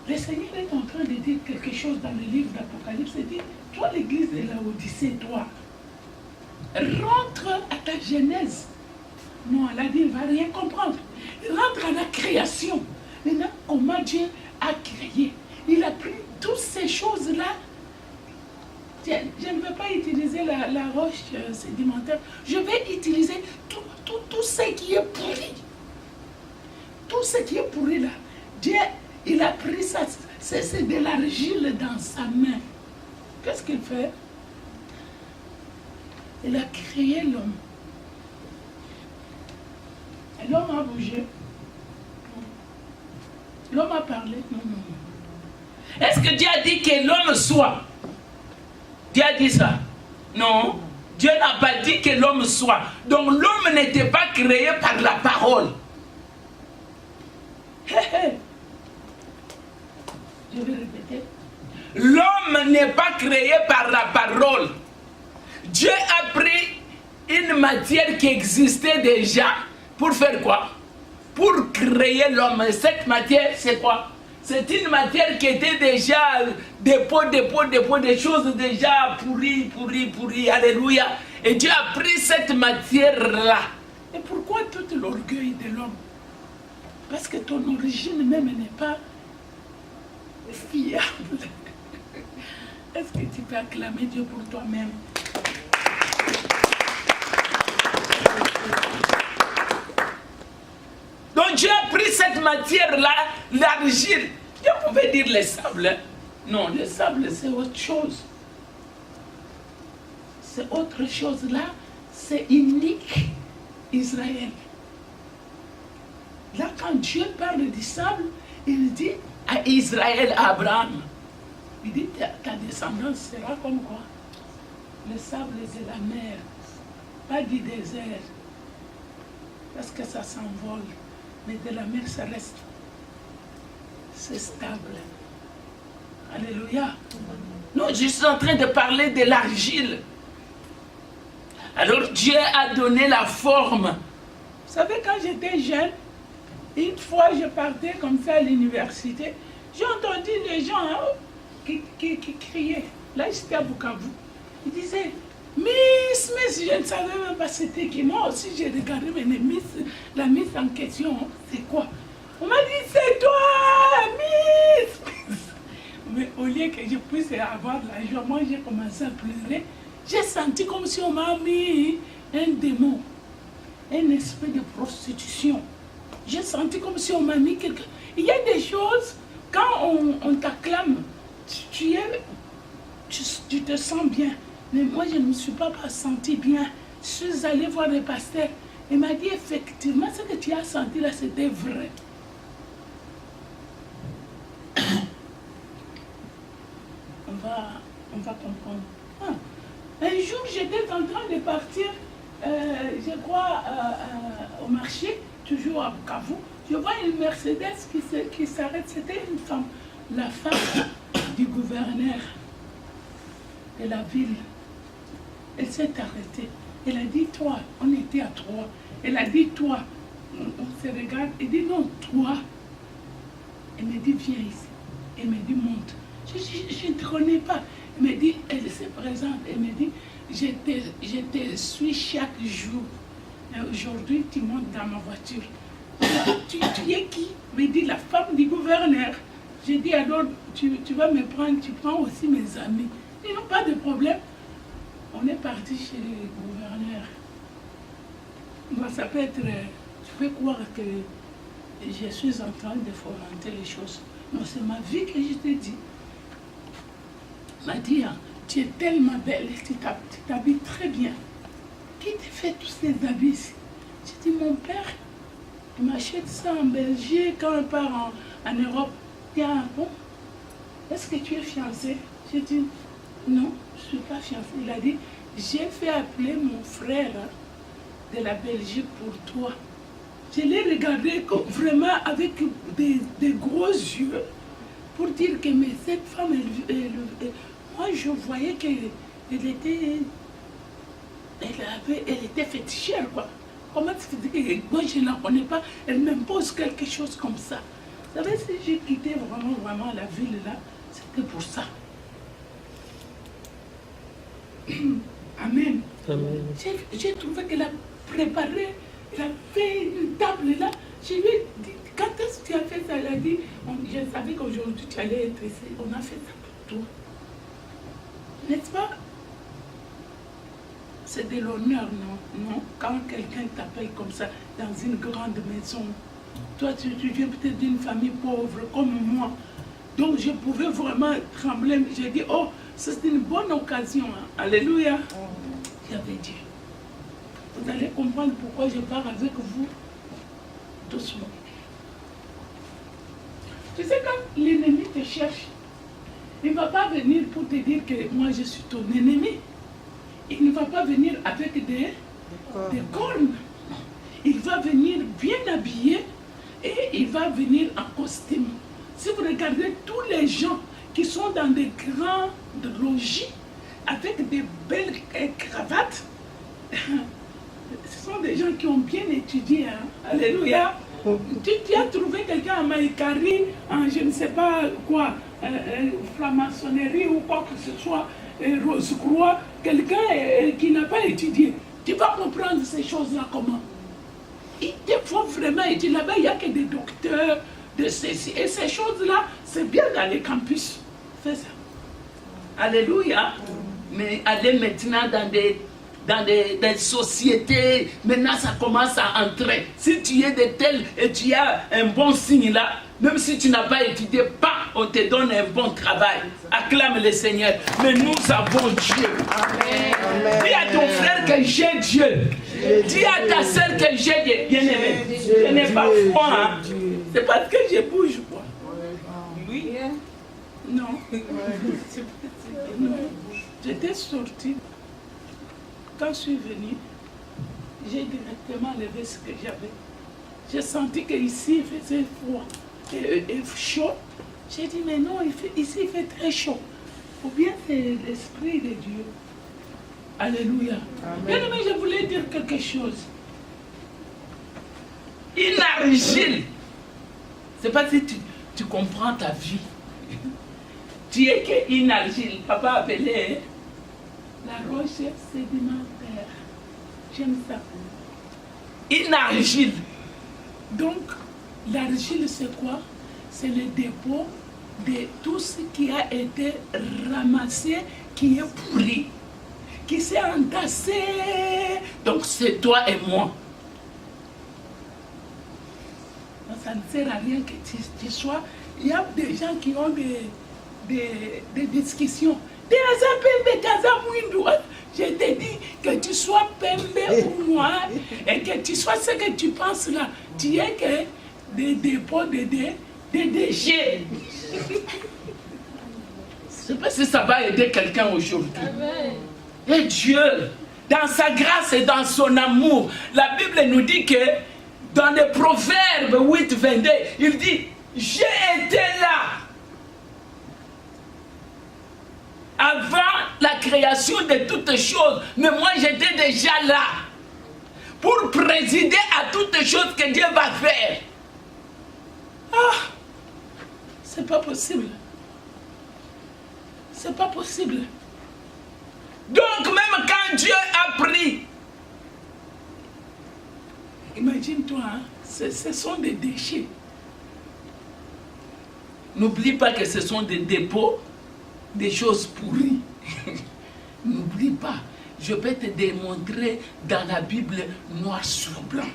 Le Seigneur est en train de dire quelque chose dans le livre d'Apocalypse. Il dit, toi l'église de Laodicée, toi, rentre à ta genèse. Non, elle a dit, il ne va rien comprendre. Rentre à la création. Maintenant, comment Dieu a créé. Il a pris toutes ces choses-là. Je ne vais pas utiliser la roche sédimentaire. Je vais utiliser tout ce qui est pourri. Tout ce qui est pourri là. Dieu, il a pris ça. C'est de l'argile dans sa main. Qu'est-ce qu'il fait? Il a créé l'homme. Et l'homme a bougé. L'homme a parlé. Non, non, non. Est-ce que Dieu a dit que l'homme soit? Dieu a dit ça? Non. Dieu n'a pas dit que l'homme soit. Donc l'homme n'était pas créé par la parole. Je vais répéter. L'homme n'est pas créé par la parole. Dieu a pris une matière qui existait déjà pour faire quoi? Pour créer l'homme. Et cette matière, c'est quoi? C'est une matière qui était déjà dépôt, des choses déjà pourries. Alléluia. Et Dieu a pris cette matière-là. Et pourquoi tout l'orgueil de l'homme? Parce que ton origine même n'est pas fiable. Est-ce que tu peux acclamer Dieu pour toi-même? Donc Dieu a pris cette matière-là, l'argile. Dieu pouvait dire les sables. Hein? Non, le sable c'est autre chose. C'est autre chose là, c'est unique Israël. Là, quand Dieu parle du sable, il dit à Israël, à Abraham. Il dit ta descendance sera comme quoi? Le sable de la mer, pas du désert. Parce que ça s'envole. Mais de la mer, ça reste. C'est stable. Alléluia. Non, je suis en train de parler de l'argile. Alors Dieu a donné la forme. Vous savez, quand j'étais jeune, une fois je partais comme ça à l'université, j'ai entendu les gens qui criaient. Là, j'étais à Bukavu. Ils disaient, Miss, je ne savais même pas c'était qui. Moi aussi, j'ai regardé, mais la Miss en question, c'est quoi? On m'a dit, c'est toi, Miss. Mais au lieu que je puisse avoir de la joie, moi, j'ai commencé à pleurer. J'ai senti comme si on m'a mis un démon, un esprit de prostitution. J'ai senti comme si on m'a mis quelque... Il y a des choses, quand on t'acclame, tu te sens bien. Mais moi, je ne me suis pas senti bien. Je suis allée voir le pasteur. Il m'a dit, effectivement, ce que tu as senti là, c'était vrai. On va comprendre. Ah. Un jour, j'étais en train de partir, je crois, au marché, toujours à Bukavu. Je vois une Mercedes qui s'arrête. C'était une femme, la femme du gouverneur de la ville. Elle s'est arrêtée. Elle a dit, toi, on était à 3. Elle a dit, toi, on se regarde. Elle dit, non, toi. Elle me dit, viens ici. Elle me dit, monte. Je ne te connais pas. Elle me dit, elle se présente. Elle me dit, je te suis chaque jour. Aujourd'hui, tu montes dans ma voiture. Tu es qui? Elle me dit, la femme du gouverneur. J'ai dit, alors, tu vas me prendre, tu prends aussi mes amis. Ils n'ont pas de problème. On est parti chez le gouverneur. Moi, ça peut être... Tu peux croire que je suis en train de fomenter les choses. Non, c'est ma vie que je te dis. Il m'a dit, tu es tellement belle, tu t'habilles très bien. Qui te fait tous ces habits ici? J'ai dit, mon père, il m'achète ça en Belgique, quand on part en Europe. Tiens, bon. est-ce que tu es fiancé? J'ai dit, non, je ne suis pas fiancé. Il a dit, j'ai fait appeler mon frère de la Belgique pour toi. Je l'ai regardé comme vraiment avec des gros yeux pour dire que mais cette femme, moi je voyais qu'elle était fétichère, quoi. Comment tu dis que moi je ne la connais pas, elle m'impose quelque chose comme ça. Vous savez, si j'ai quitté vraiment la ville là, c'était pour ça. Amen. Amen. J'ai trouvé qu'elle a préparé, elle a fait une table là. Je lui ai dit, quand est-ce que tu as fait ça? Elle a dit, je savais qu'aujourd'hui tu allais être ici. On a fait ça pour toi. N'est-ce pas? C'est de l'honneur, non? Quand quelqu'un t'appelle comme ça dans une grande maison, toi tu viens peut-être d'une famille pauvre comme moi. Donc je pouvais vraiment trembler. J'ai dit, oh, c'est une bonne occasion. Hein. Alléluia. J'avais dit. Vous allez comprendre pourquoi je pars avec vous doucement. Tu sais, quand l'ennemi te cherche, il ne va pas venir pour te dire que moi je suis ton ennemi. Il ne va pas venir avec des cornes. Il va venir bien habillé et il va venir en costume. Si vous regardez tous les gens qui sont dans des grands logis avec des belles cravates, ce sont des gens qui ont bien étudié. Hein? Alléluia. Tu as trouvé quelqu'un à Maïkari, en je ne sais pas quoi, franc-maçonnerie ou quoi que ce soit, Rose-Croix, quelqu'un qui n'a pas étudié. Tu vas comprendre ces choses-là comment? Il te faut vraiment étudier. Là-bas, il n'y a que des docteurs, de ceci. Et ces choses-là, c'est bien dans les campus. Fais ça. Alléluia. Mais aller maintenant dans des sociétés, maintenant ça commence à entrer. Si tu es de tel et tu as un bon signe là, même si tu n'as pas étudié, on te donne un bon travail. Acclame le Seigneur. Mais nous avons Dieu. Amen. Dis à ton frère que j'ai Dieu. Dis à ta soeur que j'ai Dieu. Bien-aimé, je n'ai pas froid. Hein? C'est parce que je bouge. Quoi. Oui. Non. Non. J'étais sortie. Quand je suis venue, j'ai directement levé ce que j'avais. J'ai senti qu'ici, il faisait froid et chaud. J'ai dit, mais non, ici, il fait très chaud. Ou bien c'est l'Esprit de Dieu. Alléluia. Bien aimé, je voulais dire quelque chose. Une argile. C'est pas si tu comprends ta vie. Tu es qu'une argile. Papa appelait la roche sédimentaire. J'aime ça. Une argile. Donc, l'argile, c'est quoi? C'est le dépôt de tout ce qui a été ramassé, qui est pourri, qui s'est entassé. Donc, c'est toi et moi. Ça ne sert à rien que tu sois. Il y a des gens qui ont des discussions. Je te dis que tu sois pembe ou noir et que tu sois ce que tu penses là. Tu es que des dépôts de déchets. Je ne sais pas si ça va aider quelqu'un aujourd'hui. Et Dieu, dans sa grâce et dans son amour, la Bible nous dit que dans les Proverbes 8, 22, il dit, j'ai été là avant la création de toutes choses, mais moi j'étais déjà là pour présider à toutes choses que Dieu va faire. Ah, c'est pas possible. C'est pas possible. Donc même quand Dieu a pris, imagine-toi, hein, ce sont des déchets. N'oublie pas que ce sont des dépôts, des choses pourries. N'oublie pas, je peux te démontrer dans la Bible noir sur blanc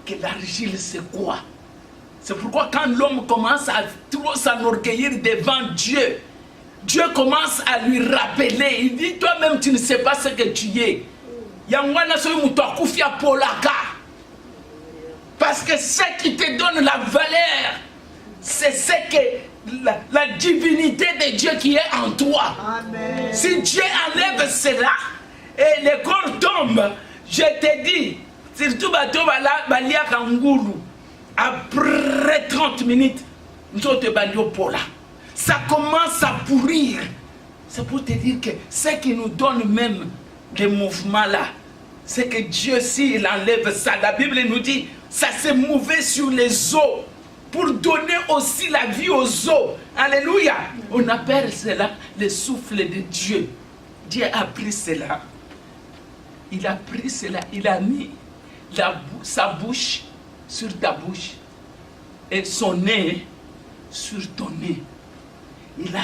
que l'argile c'est quoi. C'est pourquoi quand l'homme commence à trop s'enorgueillir devant Dieu, Dieu commence à lui rappeler. Il dit, toi-même tu ne sais pas ce que tu es. Parce que ce qui te donne la valeur, c'est ce que la divinité de Dieu qui est en toi. Amen. Si Dieu enlève cela et le corps tombe, je te dis, surtout bateau balia kanguru, après 30 minutes, nous sommes là. Ça commence à pourrir. C'est pour te dire que ce qui nous donne même des mouvements là, c'est que Dieu, s'il enlève ça, la Bible nous dit, ça s'est mouvé sur les eaux pour donner aussi la vie aux eaux. Alléluia. On appelle cela le souffle de Dieu. Dieu a pris cela. Il a pris cela. Il a mis sa bouche sur ta bouche et son nez sur ton nez. Il a...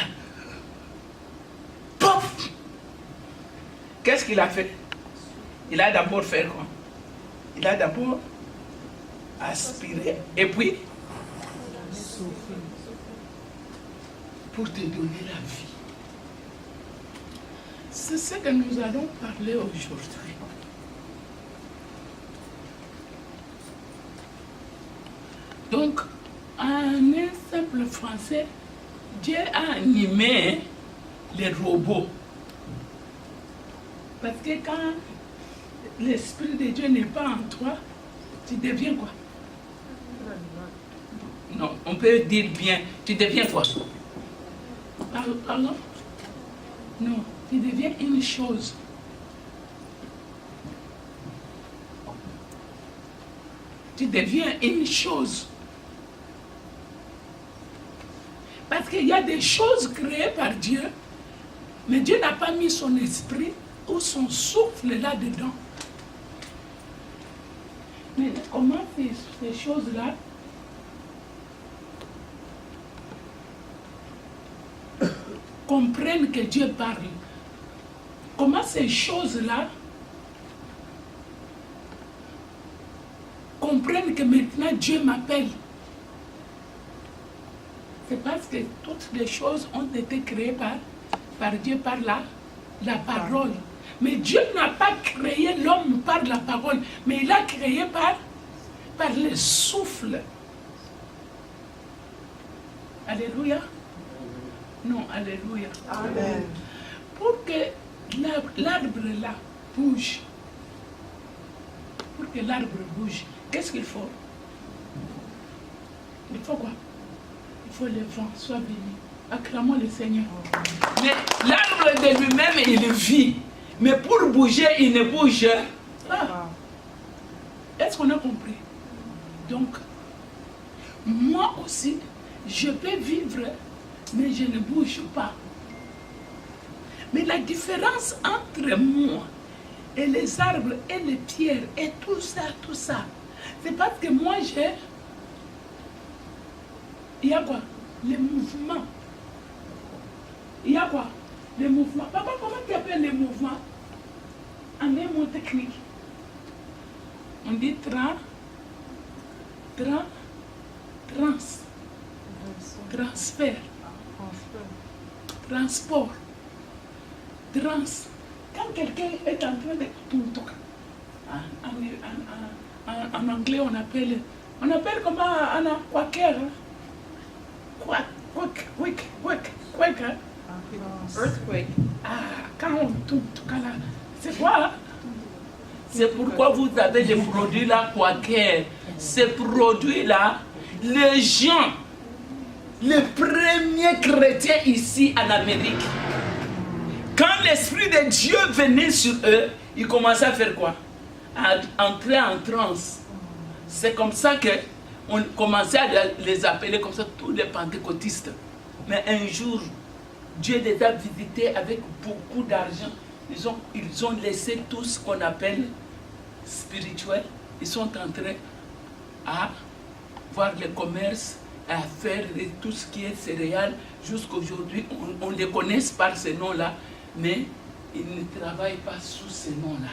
Pouf! Qu'est-ce qu'il a fait? Il a d'abord fait quoi? Il a d'abord aspiré et puis pour te donner la vie. C'est ce que nous allons parler aujourd'hui. Donc, en un simple français, Dieu a animé les robots. Parce que quand l'Esprit de Dieu n'est pas en toi, tu deviens quoi? Non, on peut dire bien, tu deviens quoi? Pardon? Non, tu deviens une chose. Tu deviens une chose. Parce qu'il y a des choses créées par Dieu, mais Dieu n'a pas mis son esprit ou son souffle là-dedans. Mais comment ces choses-là comprennent que Dieu parle? Comment ces choses-là comprennent que maintenant Dieu m'appelle? C'est parce que toutes les choses ont été créées par Dieu, par la parole. Mais Dieu n'a pas créé l'homme par la parole, mais il l'a créé par le souffle. Alléluia. Non, alléluia. Amen. Pour que l'arbre là bouge, qu'est-ce qu'il faut? Il faut quoi? Il faut le vent, soit béni. Acclamons le Seigneur. Mais l'arbre de lui-même, il vit. Mais pour bouger, il ne bouge pas. Est-ce qu'on a compris? Donc, moi aussi, je peux vivre, mais je ne bouge pas. Mais la différence entre moi et les arbres et les pierres et tout ça, c'est parce que moi j'ai... Il y a quoi? Les mouvements. Il y a quoi? Les mouvements. Papa, comment tu appelles les mouvements? En un mot technique. On dit transfert, transport, Quand quelqu'un est en train de... En anglais, on appelle comment Anna? Quaker. Quake. Earthquake. Quand on tourne, c'est quoi? C'est pourquoi vous avez des produits là, Quaker. Ces produits-là, les gens, les premiers chrétiens ici en Amérique, quand l'Esprit de Dieu venait sur eux, ils commençaient à faire quoi? À entrer en transe. C'est comme ça qu'on commençait à les appeler comme ça, tous les pentecôtistes. Mais un jour, Dieu les a visités avec beaucoup d'argent. Ils ont laissé tout ce qu'on appelle spirituel. Ils sont en train à voir le commerce, à faire tout ce qui est céréales. Jusqu'aujourd'hui, on les connaît par ces noms-là, mais ils ne travaillent pas sous ces noms-là.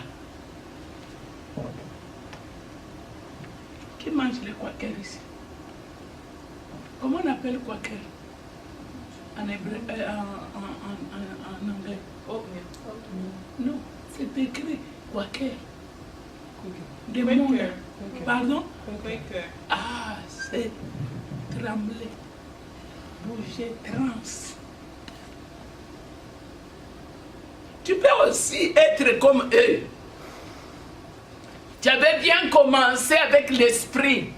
Qui mange les quakers ici? Comment on appelle quaker en hébreu, en anglais? Non, c'est écrit quaker. Des mots. Pardon? Ah, c'est trembler. bouger trans. Tu peux aussi être comme eux. Tu avais bien commencé avec l'esprit.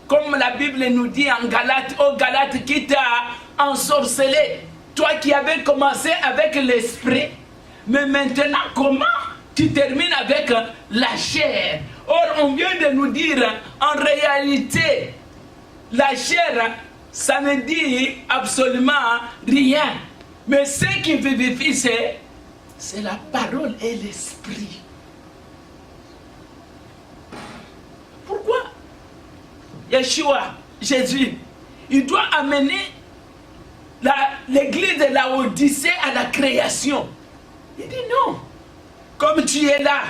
Comme la Bible nous dit en Galates, ô Galates qui t'a ensorcelé. Toi qui avais commencé avec l'esprit. Mais maintenant, comment tu termines avec la chair? Or, on vient de nous dire, en réalité, la chair, ça ne dit absolument rien. Mais ce qui vivifie, c'est la parole et l'esprit. Pourquoi Yeshua, Jésus, il doit amener l'église de la Odyssée à la création? Il dit non. Comme tu es là.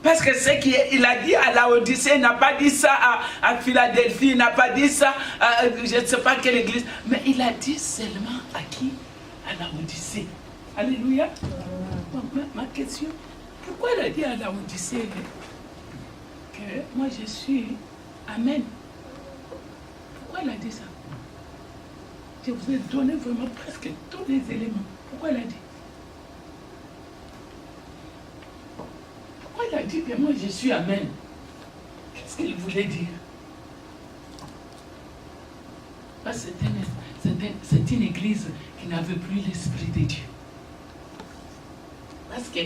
Parce que ce qu'il a dit à la Odyssée, il n'a pas dit ça à Philadelphie, il n'a pas dit ça à je ne sais pas quelle église. Mais il a dit seulement à qui? À la Odyssée. Alléluia. Ma question, pourquoi il a dit à la Odyssée que moi je suis Amen? Pourquoi il a dit ça? Je vous ai donné vraiment presque tous les éléments. Pourquoi il a dit? Pourquoi il a dit que moi je suis Amen? Qu'est-ce qu'il voulait dire? C'est une église qui n'avait plus l'Esprit de Dieu. Parce que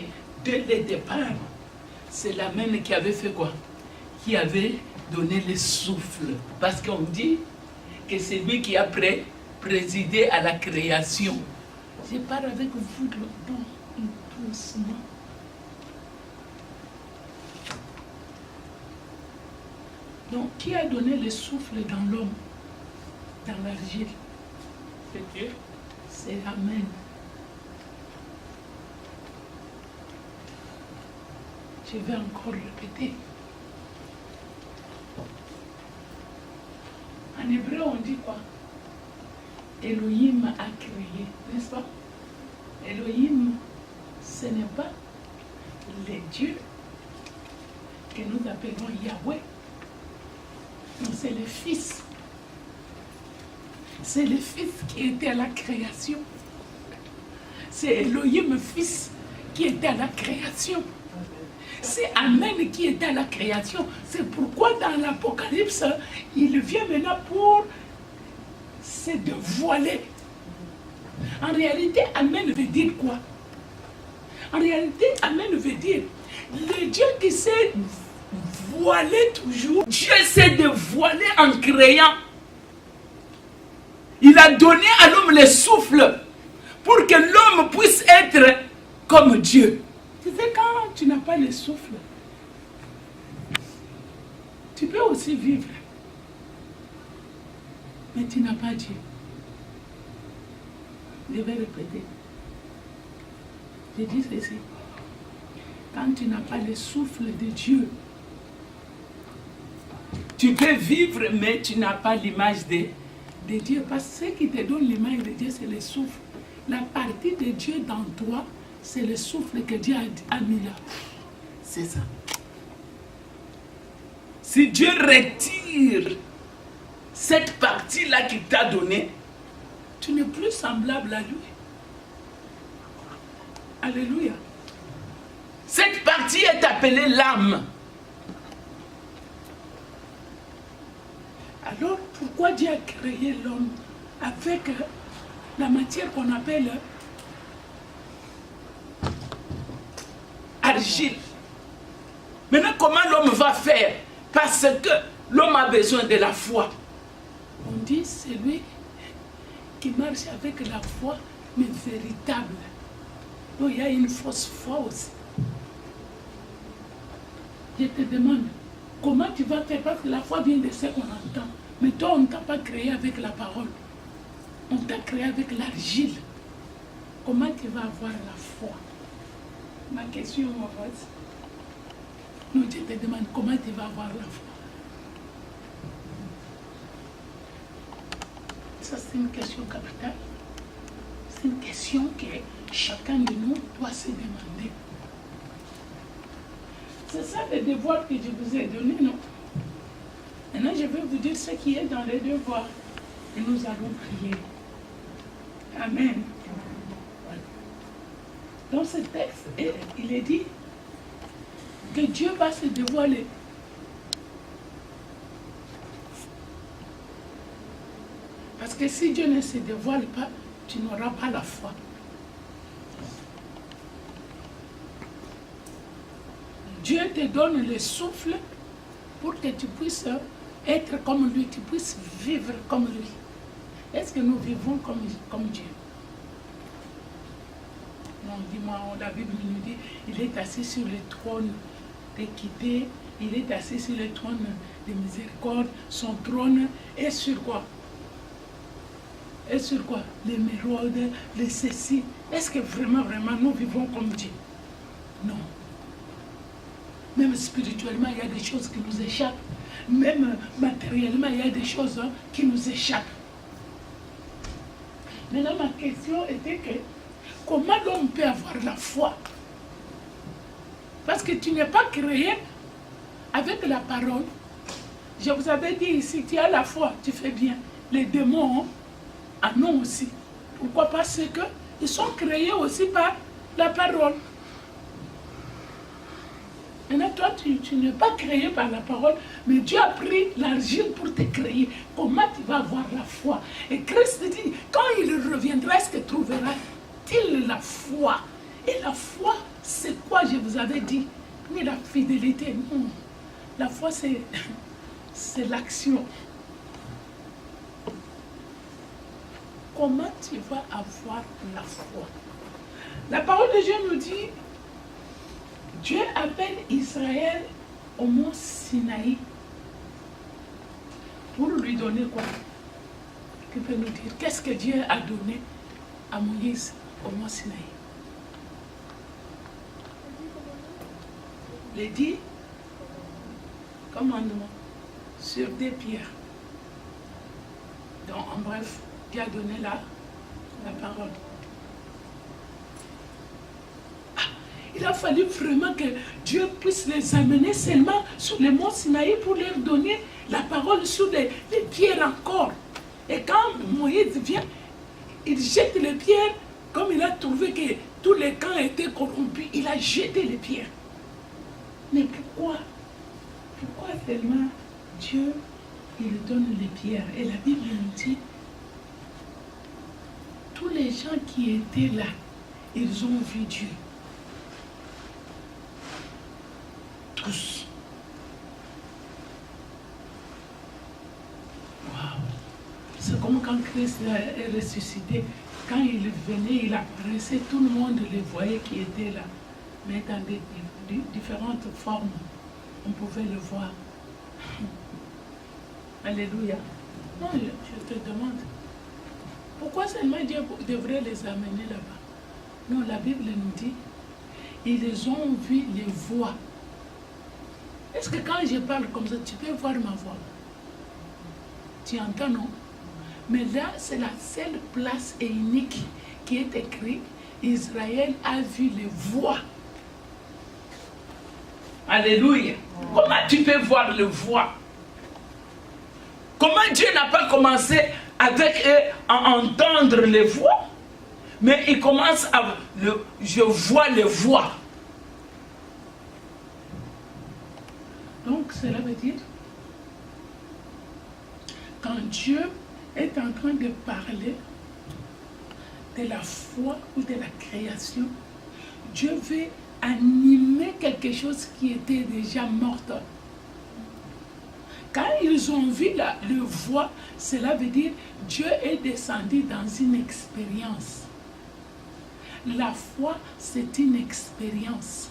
dès le départ, c'est l'Amen qui avait fait quoi? Qui avait donné le souffle. Parce qu'on dit que c'est lui qui a présidé à la création. Je parle avec vous doucement. Donc, qui a donné le souffle dans l'homme, dans l'argile? C'est Dieu. C'est Amen. Je vais encore répéter. En hébreu, on dit quoi? Elohim a créé, n'est-ce pas? Elohim, ce n'est pas le Dieu que nous appelons Yahweh. Non, c'est le Fils. C'est le Fils qui était à la création. C'est Elohim, Fils, qui était à la création. C'est Amen qui était à la création. C'est pourquoi dans l'Apocalypse, il vient maintenant pour se dévoiler. En réalité, Amen veut dire quoi? En réalité, Amen veut dire le Dieu qui s'est voilé toujours. Dieu s'est dévoilé en créant. Il a donné à l'homme le souffle pour que l'homme puisse être comme Dieu. Tu sais, quand tu n'as pas le souffle, tu peux aussi vivre. Mais tu n'as pas Dieu. Je vais répéter. Je dis ceci. Quand tu n'as pas le souffle de Dieu, tu peux vivre, mais tu n'as pas l'image de Dieu. Parce que ce qui te donne l'image de Dieu, c'est le souffle. La partie de Dieu dans toi, c'est le souffle que Dieu a mis là. C'est ça. Si Dieu retire cette partie-là qu'il t'a donnée, tu n'es plus semblable à lui. Alléluia. Cette partie est appelée l'âme. Alors, pourquoi Dieu a créé l'homme avec la matière qu'on appelle argile? Maintenant, comment l'homme va faire? Parce que l'homme a besoin de la foi. On dit, c'est lui qui marche avec la foi, mais véritable. Donc, il y a une fausse foi aussi. Je te demande, comment tu vas faire? Parce que la foi vient de ce qu'on entend. Mais toi, on ne t'a pas créé avec la parole. On t'a créé avec l'argile. Comment tu vas avoir la foi? Ma question, en fait, nous, je te demande, comment tu vas avoir la foi? Ça, c'est une question capitale. C'est une question que chacun de nous doit se demander. C'est ça le devoir que je vous ai donné, non? Maintenant, je vais vous dire ce qui est dans les devoirs. Et nous allons prier. Amen. Dans ce texte, il est dit que Dieu va se dévoiler. Parce que si Dieu ne se dévoile pas, tu n'auras pas la foi. Dieu te donne le souffle pour que tu puisses être comme lui, tu puisses vivre comme lui. Est-ce que nous vivons comme Dieu? Non, dis-moi, la Bible nous dit, il est assis sur le trône d'équité, il est assis sur le trône de miséricorde, son trône est sur quoi? Et sur quoi? L'émeraude, les ceci. Est-ce que vraiment nous vivons comme Dieu? Non. Même spirituellement, il y a des choses qui nous échappent. Même matériellement, il y a des choses qui nous échappent. Maintenant, ma question était que comment l'homme peut avoir la foi? Parce que tu n'es pas créé avec la parole. Je vous avais dit ici, tu as la foi, tu fais bien. Les démons en ont aussi. Pourquoi? Parce qu'ils sont créés aussi par la parole. Maintenant, toi, tu n'es pas créé par la parole, mais Dieu a pris l'argile pour te créer. Comment tu vas avoir la foi? Et Christ dit, quand il reviendra, est-ce que trouvera-t-il la foi? Et la foi, c'est quoi, je vous avais dit? Mais la fidélité, non. La foi, c'est l'action. Comment tu vas avoir la foi? La parole de Dieu nous dit, Dieu appelle Israël au mont Sinaï pour lui donner quoi? Qui peut nous dire? Qu'est-ce que Dieu a donné à Moïse au mont Sinaï? Les 10 commandements sur des pierres. Donc, en bref, Dieu a donné la parole. Il a fallu vraiment que Dieu puisse les amener seulement sur le mont Sinaï pour leur donner la parole sur les pierres encore. Et quand Moïse vient, il jette les pierres, comme il a trouvé que tous les camps étaient corrompus, il a jeté les pierres. Mais pourquoi? Pourquoi tellement Dieu, il donne les pierres? Et la Bible nous dit, tous les gens qui étaient là, ils ont vu Dieu. Tous. Waouh! C'est comme quand Christ est ressuscité. Quand il venait, il apparaissait, tout le monde les voyait qui étaient là. Mais dans des différentes formes, on pouvait le voir. Alléluia. Non, je te demande, pourquoi seulement Dieu devrait les amener là-bas? Non, la Bible nous dit, ils ont vu les voix. Est-ce que quand je parle comme ça, tu peux voir ma voix? Tu entends, non? Mais là, c'est la seule place et unique qui est écrite. Israël a vu les voix. Alléluia. Comment tu peux voir les voix? Comment Dieu n'a pas commencé avec eux à entendre les voix, mais il commence à... je vois les voix. Donc, cela veut dire, quand Dieu est en train de parler de la foi ou de la création, Dieu veut animer quelque chose qui était déjà mort. Quand ils ont vu le voix, cela veut dire Dieu est descendu dans une expérience. La foi, c'est une expérience.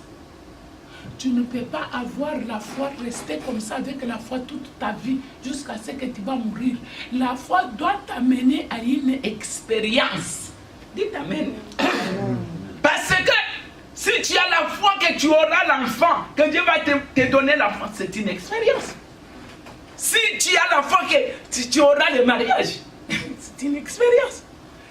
Tu ne peux pas avoir la foi, rester comme ça avec la foi toute ta vie jusqu'à ce que tu vas mourir. La foi doit t'amener à une expérience. Dites Amen. Parce que si tu as la foi que tu auras l'enfant, que Dieu va te donner l'enfant, c'est une expérience. Si tu as la foi que tu auras le mariage, c'est une expérience.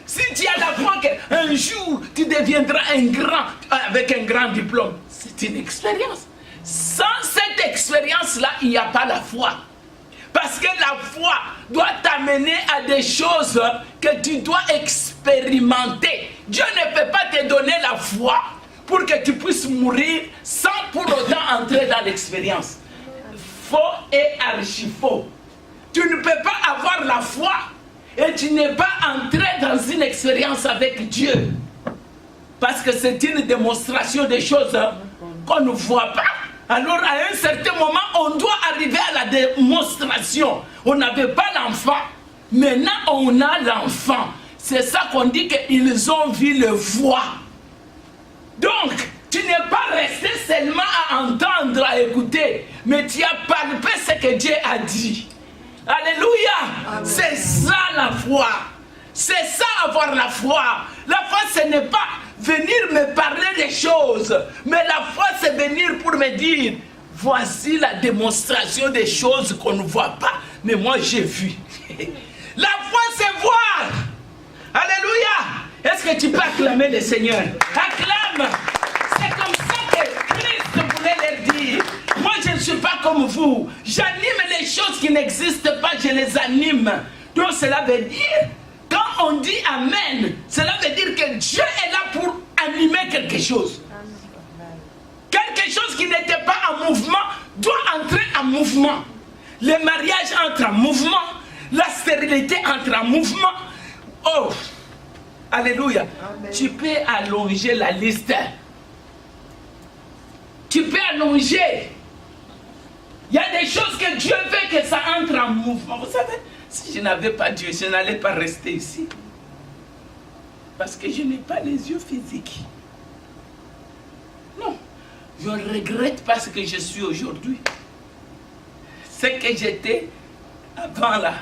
Si tu as la foi qu'un jour tu deviendras un grand, avec un grand diplôme, c'est une expérience. Sans cette expérience-là, il n'y a pas la foi. Parce que la foi doit t'amener à des choses que tu dois expérimenter expérimenter. Dieu ne peut pas te donner la foi pour que tu puisses mourir sans pour autant entrer dans l'expérience. Faux et archi faux. Tu ne peux pas avoir la foi et tu n'es pas entré dans une expérience avec Dieu. Parce que c'est une démonstration des choses qu'on ne voit pas. Alors à un certain moment, on doit arriver à la démonstration. On n'avait pas l'enfant, maintenant on a l'enfant. C'est ça qu'on dit qu'ils ont vu le voir. Donc, tu n'es pas resté seulement à entendre, à écouter, mais tu as palpé ce que Dieu a dit. Alléluia. C'est ça la foi. C'est ça avoir la foi. La foi, ce n'est pas venir me parler des choses, mais la foi, c'est venir pour me dire, voici la démonstration des choses qu'on ne voit pas, mais moi j'ai vu. La foi, c'est voir. Alléluia. Est-ce que tu peux acclamer le Seigneur? Acclame. C'est comme ça que Christ voulait leur dire. Moi, je ne suis pas comme vous. J'anime les choses qui n'existent pas, je les anime. Donc, cela veut dire, quand on dit Amen, cela veut dire que Dieu est là pour animer quelque chose. Quelque chose qui n'était pas en mouvement doit entrer en mouvement. Le mariage entre en mouvement. La stérilité entre en mouvement. Oh, alléluia. Amen. Tu peux allonger la liste. Tu peux allonger. Il y a des choses que Dieu veut que ça entre en mouvement. Vous savez, si je n'avais pas Dieu, je n'allais pas rester ici. Parce que je n'ai pas les yeux physiques. Non. Je ne regrette pas ce que je suis aujourd'hui. Ce que j'étais avant là,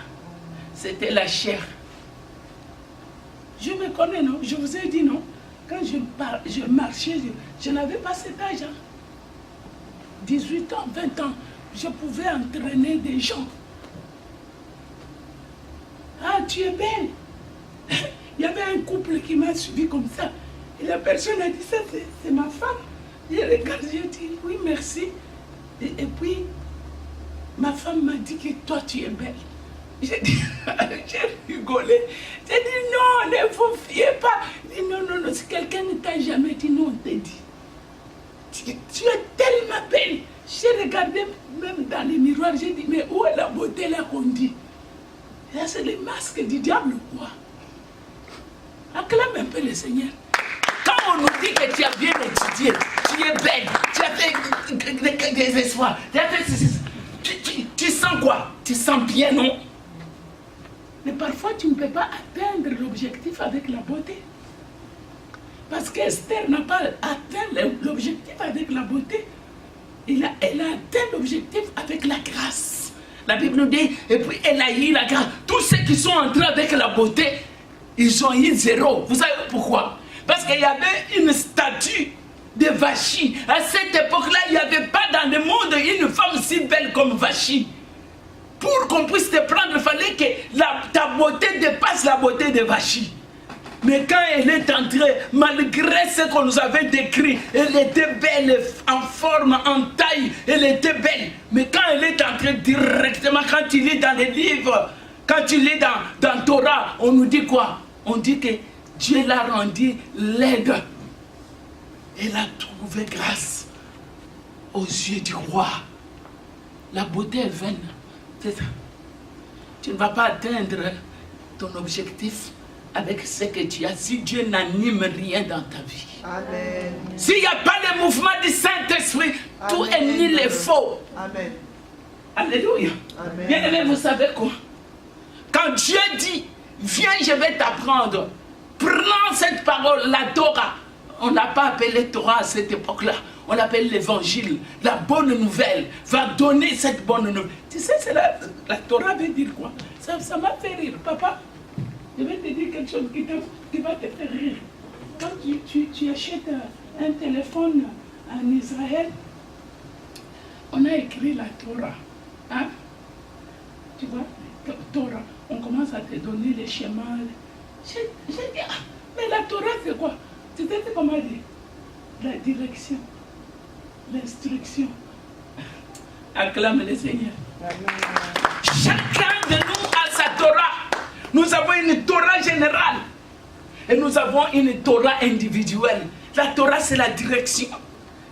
c'était la chair. Je me connais, non? Je vous ai dit, non? Quand je marchais, je n'avais pas cet âge. Hein? 18 ans, 20 ans, je pouvais entraîner des gens. Ah, tu es belle. Il y avait un couple qui m'a suivi comme ça. Et la personne a dit, ça, c'est ma femme. J'ai regardé, j'ai dit, oui, merci. Et puis, ma femme m'a dit que toi, tu es belle. J'ai dit, j'ai rigolé. J'ai dit, non, ne vous fiez pas. J'ai dit, non, si quelqu'un ne t'a jamais dit, non, on t'a dit. Tu es tellement belle. J'ai regardé même dans les miroirs, j'ai dit, mais où est la beauté là qu'on dit? Là, c'est le masque du diable ou quoi? Acclame un peu le Seigneur. Quand on nous dit que tu as bien étudié, tu es belle, tu as fait des espoirs, tu sens quoi? Tu sens bien, non? Mais parfois, tu ne peux pas atteindre l'objectif avec la beauté. Parce qu'Esther n'a pas atteint l'objectif avec la beauté. Elle a atteint l'objectif avec la grâce. La Bible nous dit, et puis elle a eu la grâce. Tous ceux qui sont entrés avec la beauté, ils ont eu 0. Vous savez pourquoi? Parce qu'il y avait une statue de Vachi. À cette époque-là, il n'y avait pas dans le monde une femme si belle comme Vachi. Pour qu'on puisse te prendre, il fallait que ta beauté dépasse la beauté de Vachi. Mais quand elle est entrée, malgré ce qu'on nous avait décrit, elle était belle, en forme, en taille, elle était belle. Mais quand elle est entrée directement, quand tu lis dans les livres, quand tu lis dans Torah, on nous dit quoi? On dit que Dieu l'a rendu laide. Elle a trouvé grâce aux yeux du roi. La beauté est vaine. C'est ça. Tu ne vas pas atteindre ton objectif avec ce que tu as, si Dieu n'anime rien dans ta vie. Amen. S'il n'y a pas le mouvement du Saint-Esprit, tout est nul et faux. Amen. Alléluia. Amen. Bien aimé, vous savez quoi? Quand Dieu dit, viens, je vais t'apprendre, prends cette parole, la Torah. On n'a pas appelé Torah à cette époque-là. On l'appelle l'évangile. La bonne nouvelle va donner cette bonne nouvelle. Tu sais, la Torah veut dire quoi? Ça m'a fait rire, papa. Je vais te dire quelque chose qui va te faire rire. Quand tu achètes un téléphone en Israël, on a écrit la Torah. Hein? Tu vois, Torah. On commence à te donner les schémas. J'ai dit, ah, mais la Torah c'est quoi? Tu sais comment dire? La direction, l'instruction. Acclame le Seigneur. Amen. Chacun de nous a sa Torah. Nous avons une Torah générale. Et nous avons une Torah individuelle. La Torah, c'est la direction.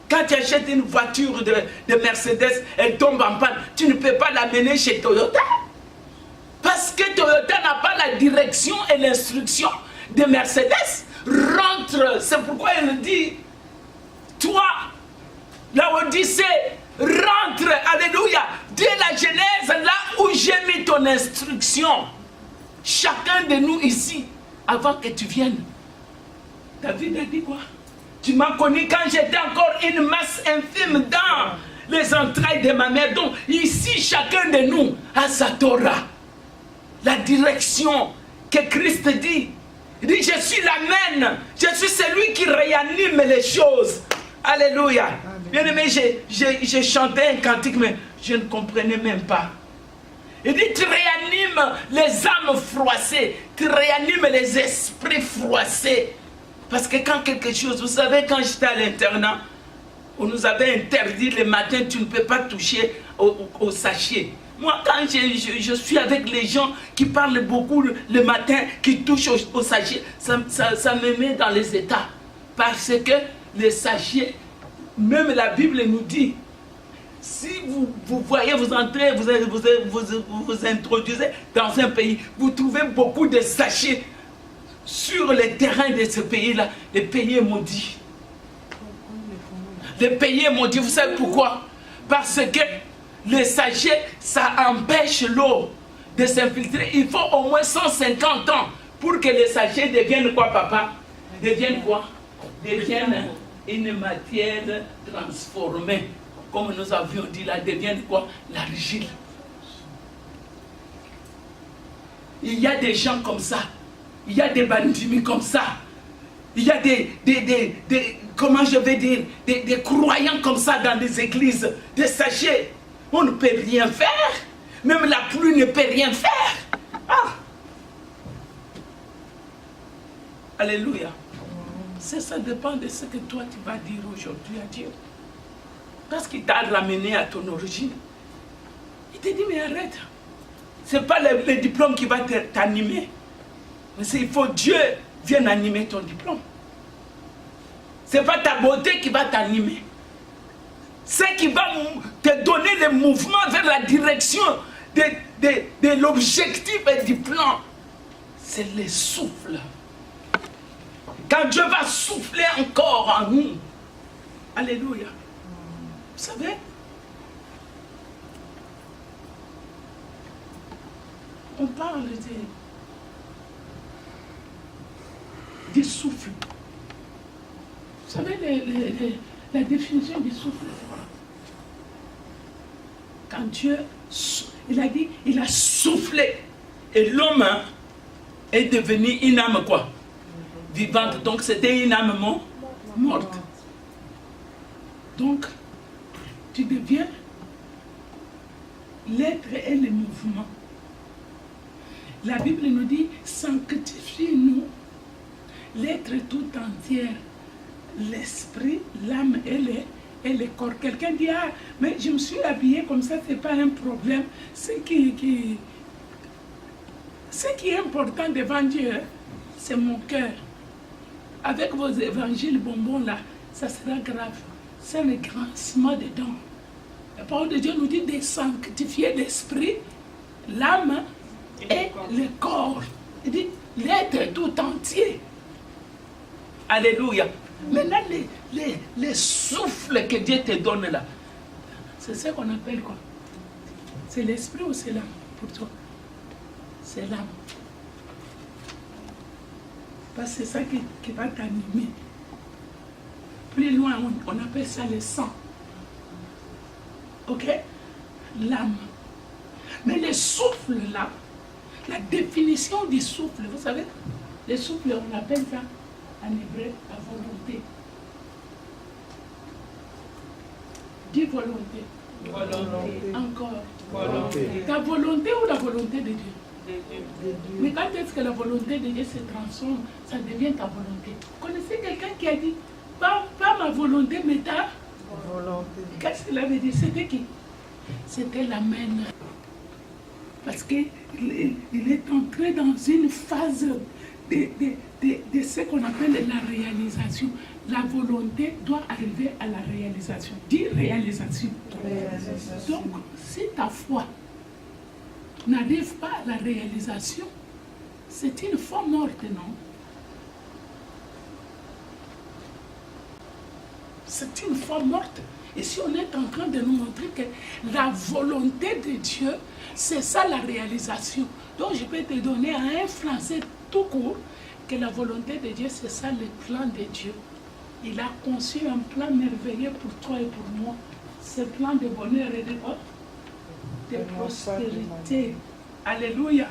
Quand tu achètes une voiture de Mercedes, elle tombe en panne, tu ne peux pas l'amener chez Toyota. Parce que Toyota n'a pas la direction et l'instruction de Mercedes. Rentre, c'est pourquoi elle dit, toi, la Odyssée, rentre, alléluia, dès la Genèse, là où j'ai mis ton instruction. Chacun de nous ici, avant que tu viennes, David a dit quoi? Tu m'as connu quand j'étais encore une masse infime dans les entrailles de ma mère. Donc ici, chacun de nous a sa Torah. La direction que Christ dit. Il dit, je suis l'Amen. Je suis celui qui réanime les choses. Alléluia. Bien aimé, j'ai chanté un cantique, mais je ne comprenais même pas. Il dit, tu réanimes les âmes froissées. Tu réanimes les esprits froissés. Parce que quand quelque chose, vous savez, quand j'étais à l'internat, on nous avait interdit le matin, tu ne peux pas toucher au sachet. Moi, quand je suis avec les gens qui parlent beaucoup le matin, qui touchent au sachet, ça me met dans les états. Parce que les sachets, même la Bible nous dit, si vous voyez, vous entrez, vous introduisez dans un pays, vous trouvez beaucoup de sachets sur les terrains de ce pays-là, le pays est maudit. Le pays est maudit, vous savez pourquoi? Parce que les sachets, ça empêche l'eau de s'infiltrer. Il faut au moins 150 ans pour que les sachets deviennent quoi, papa? Deviennent quoi? Deviennent une matière transformée. Comme nous avions dit là, deviennent quoi? L'argile. Il y a des gens comme ça. Il y a des bandits comme ça. Il y a comment je vais dire, des croyants comme ça dans des églises, des sachets. On ne peut rien faire. Même la pluie ne peut rien faire. Ah. Alléluia. Ça dépend de ce que toi tu vas dire aujourd'hui à Dieu. Parce qu'il t'a ramené à ton origine. Il te dit, mais arrête. Ce n'est pas le diplôme qui va t'animer. Mais il faut que Dieu vienne animer ton diplôme. Ce n'est pas ta beauté qui va t'animer. Ce qui va te donner le mouvement vers la direction de l'objectif et du plan, c'est le souffle. Quand Dieu va souffler encore en nous. Alléluia. Vous savez, on parle du souffle. Vous savez, la définition du souffle. Quand Dieu, il a dit, il a soufflé. Et l'homme est devenu une âme quoi? Vivante. Donc c'était une âme morte. Donc, tu deviens l'être et le mouvement. La Bible nous dit, sanctifie-nous l'être tout entier, l'esprit, l'âme et le corps. Quelqu'un dit, ah, mais je me suis habillé comme ça, ce n'est pas un problème. Ce qui est important devant Dieu, c'est mon cœur. Avec vos évangiles bonbons là, ça sera grave. C'est le grincement des dents. La parole de Dieu nous dit de sanctifier l'esprit, l'âme et le corps. Il dit l'être tout entier. Alléluia. Maintenant, les souffles que Dieu te donne là, c'est ce qu'on appelle quoi? C'est l'esprit ou c'est l'âme pour toi? C'est l'âme. Parce que c'est ça qui va t'animer. Plus loin, on appelle ça le sang. Ok? L'âme. Mais le souffle là, la définition du souffle, vous savez, le souffle, on appelle ça en hébreu la volonté. Dis volonté. Volonté. Encore. Volonté. Ta volonté ou la volonté de Dieu? Mais quand est-ce que la volonté de Dieu se transforme, ça devient ta volonté. Vous connaissez quelqu'un qui a dit, pas ma volonté, mais ta volonté. Qu'est-ce qu'il avait dit? C'était qui? C'était l'Amen. Parce qu'il est entré dans une phase de ce qu'on appelle la réalisation. La volonté doit arriver à la réalisation. Dis réalisation. Donc, si ta foi n'arrive pas à la réalisation, c'est une foi morte, non? C'est une foi morte. Et si on est en train de nous montrer que la volonté de Dieu, c'est ça la réalisation. Donc je peux te donner à un Français tout court que la volonté de Dieu, c'est ça le plan de Dieu. Il a conçu un plan merveilleux pour toi et pour moi. Ce plan de bonheur et de quoi? De prospérité. Alléluia.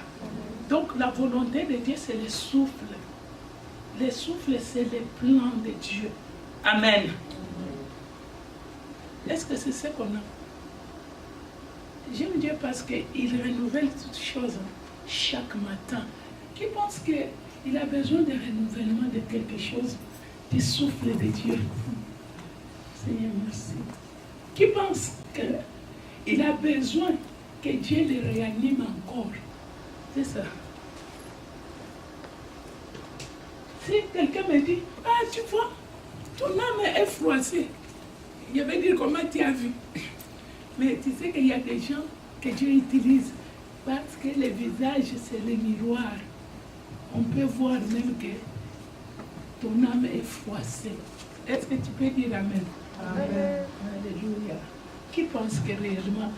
Donc la volonté de Dieu, c'est le souffle. Le souffle, c'est le plan de Dieu. Amen. Est-ce que c'est ce qu'on a? J'aime Dieu parce qu'il renouvelle toutes choses chaque matin. Qui pense qu'il a besoin de renouvellement de quelque chose? Du souffle de Dieu. Seigneur, merci. Qui pense qu'il a besoin que Dieu le réanime encore? C'est ça. Si quelqu'un me dit, ah tu vois, ton âme est froissée. Je vais dire comment tu as vu. Mais tu sais qu'il y a des gens que Dieu utilise parce que le visage, c'est le miroir. On peut voir même que ton âme est froissée. Est-ce que tu peux dire Amen? Amen. Alléluia. Qui pense que réellement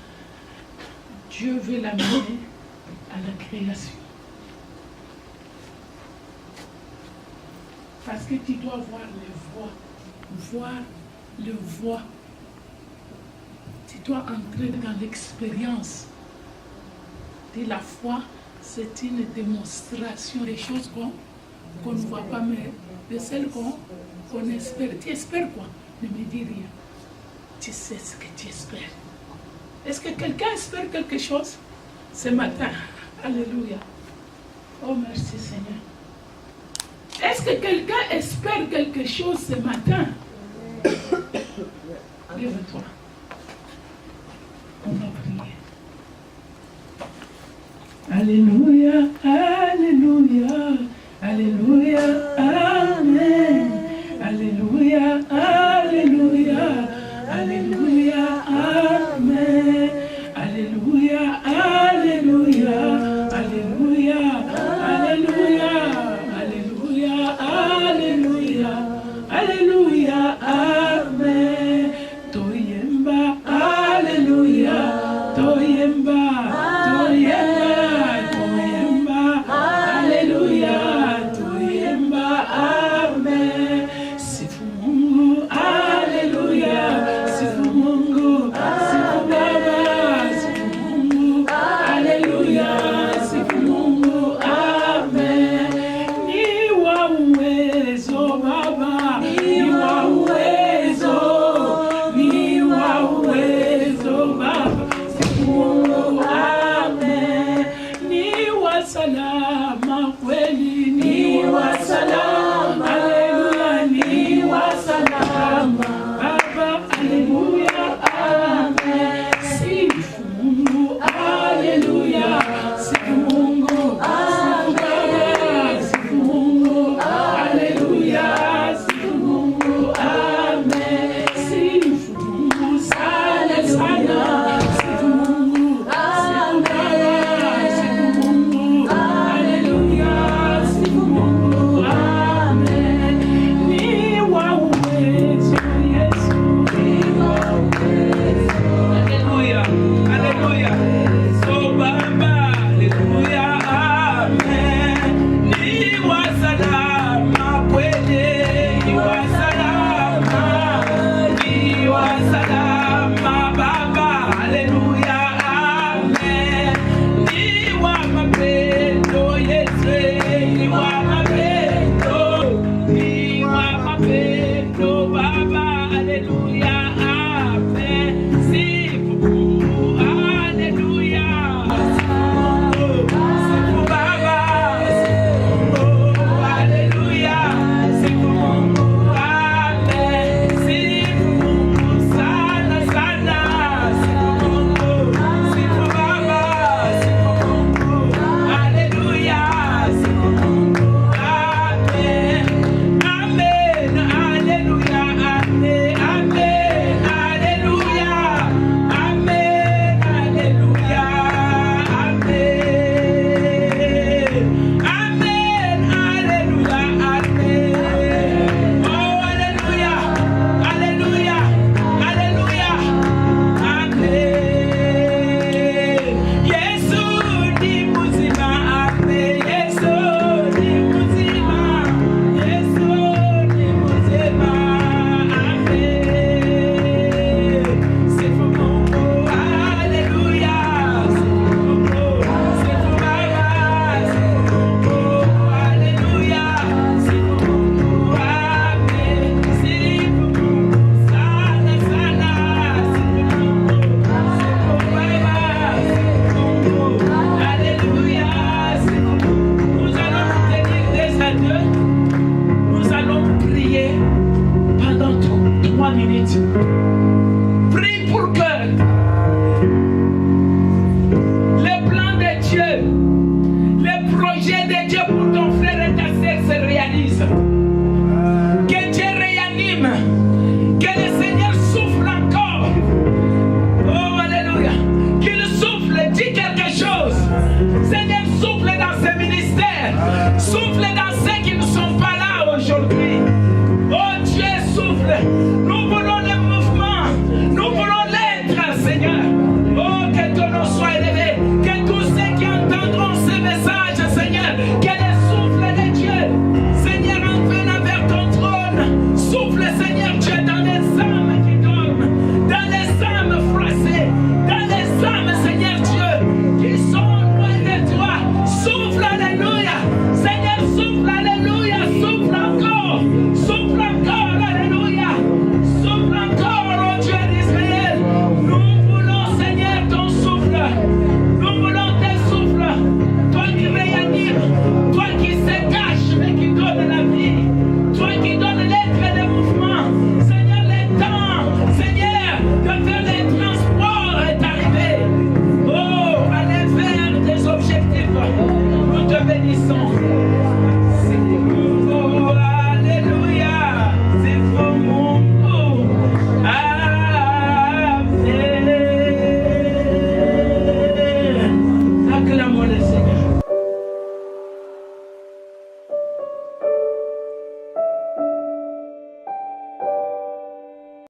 Dieu veut l'amener à la création? Parce que tu dois voir le voir. Tu dois entrer dans l'expérience de la foi. C'est une démonstration des choses qu'on ne voit pas, mais de celles qu'on espère. Tu espères quoi? Ne me dis rien. Tu sais ce que tu espères. Est-ce que quelqu'un espère quelque chose ce matin? Alléluia. Oh, merci Seigneur. Est-ce que quelqu'un espère quelque chose ce matin? Lève-toi. On va prier. Alléluia.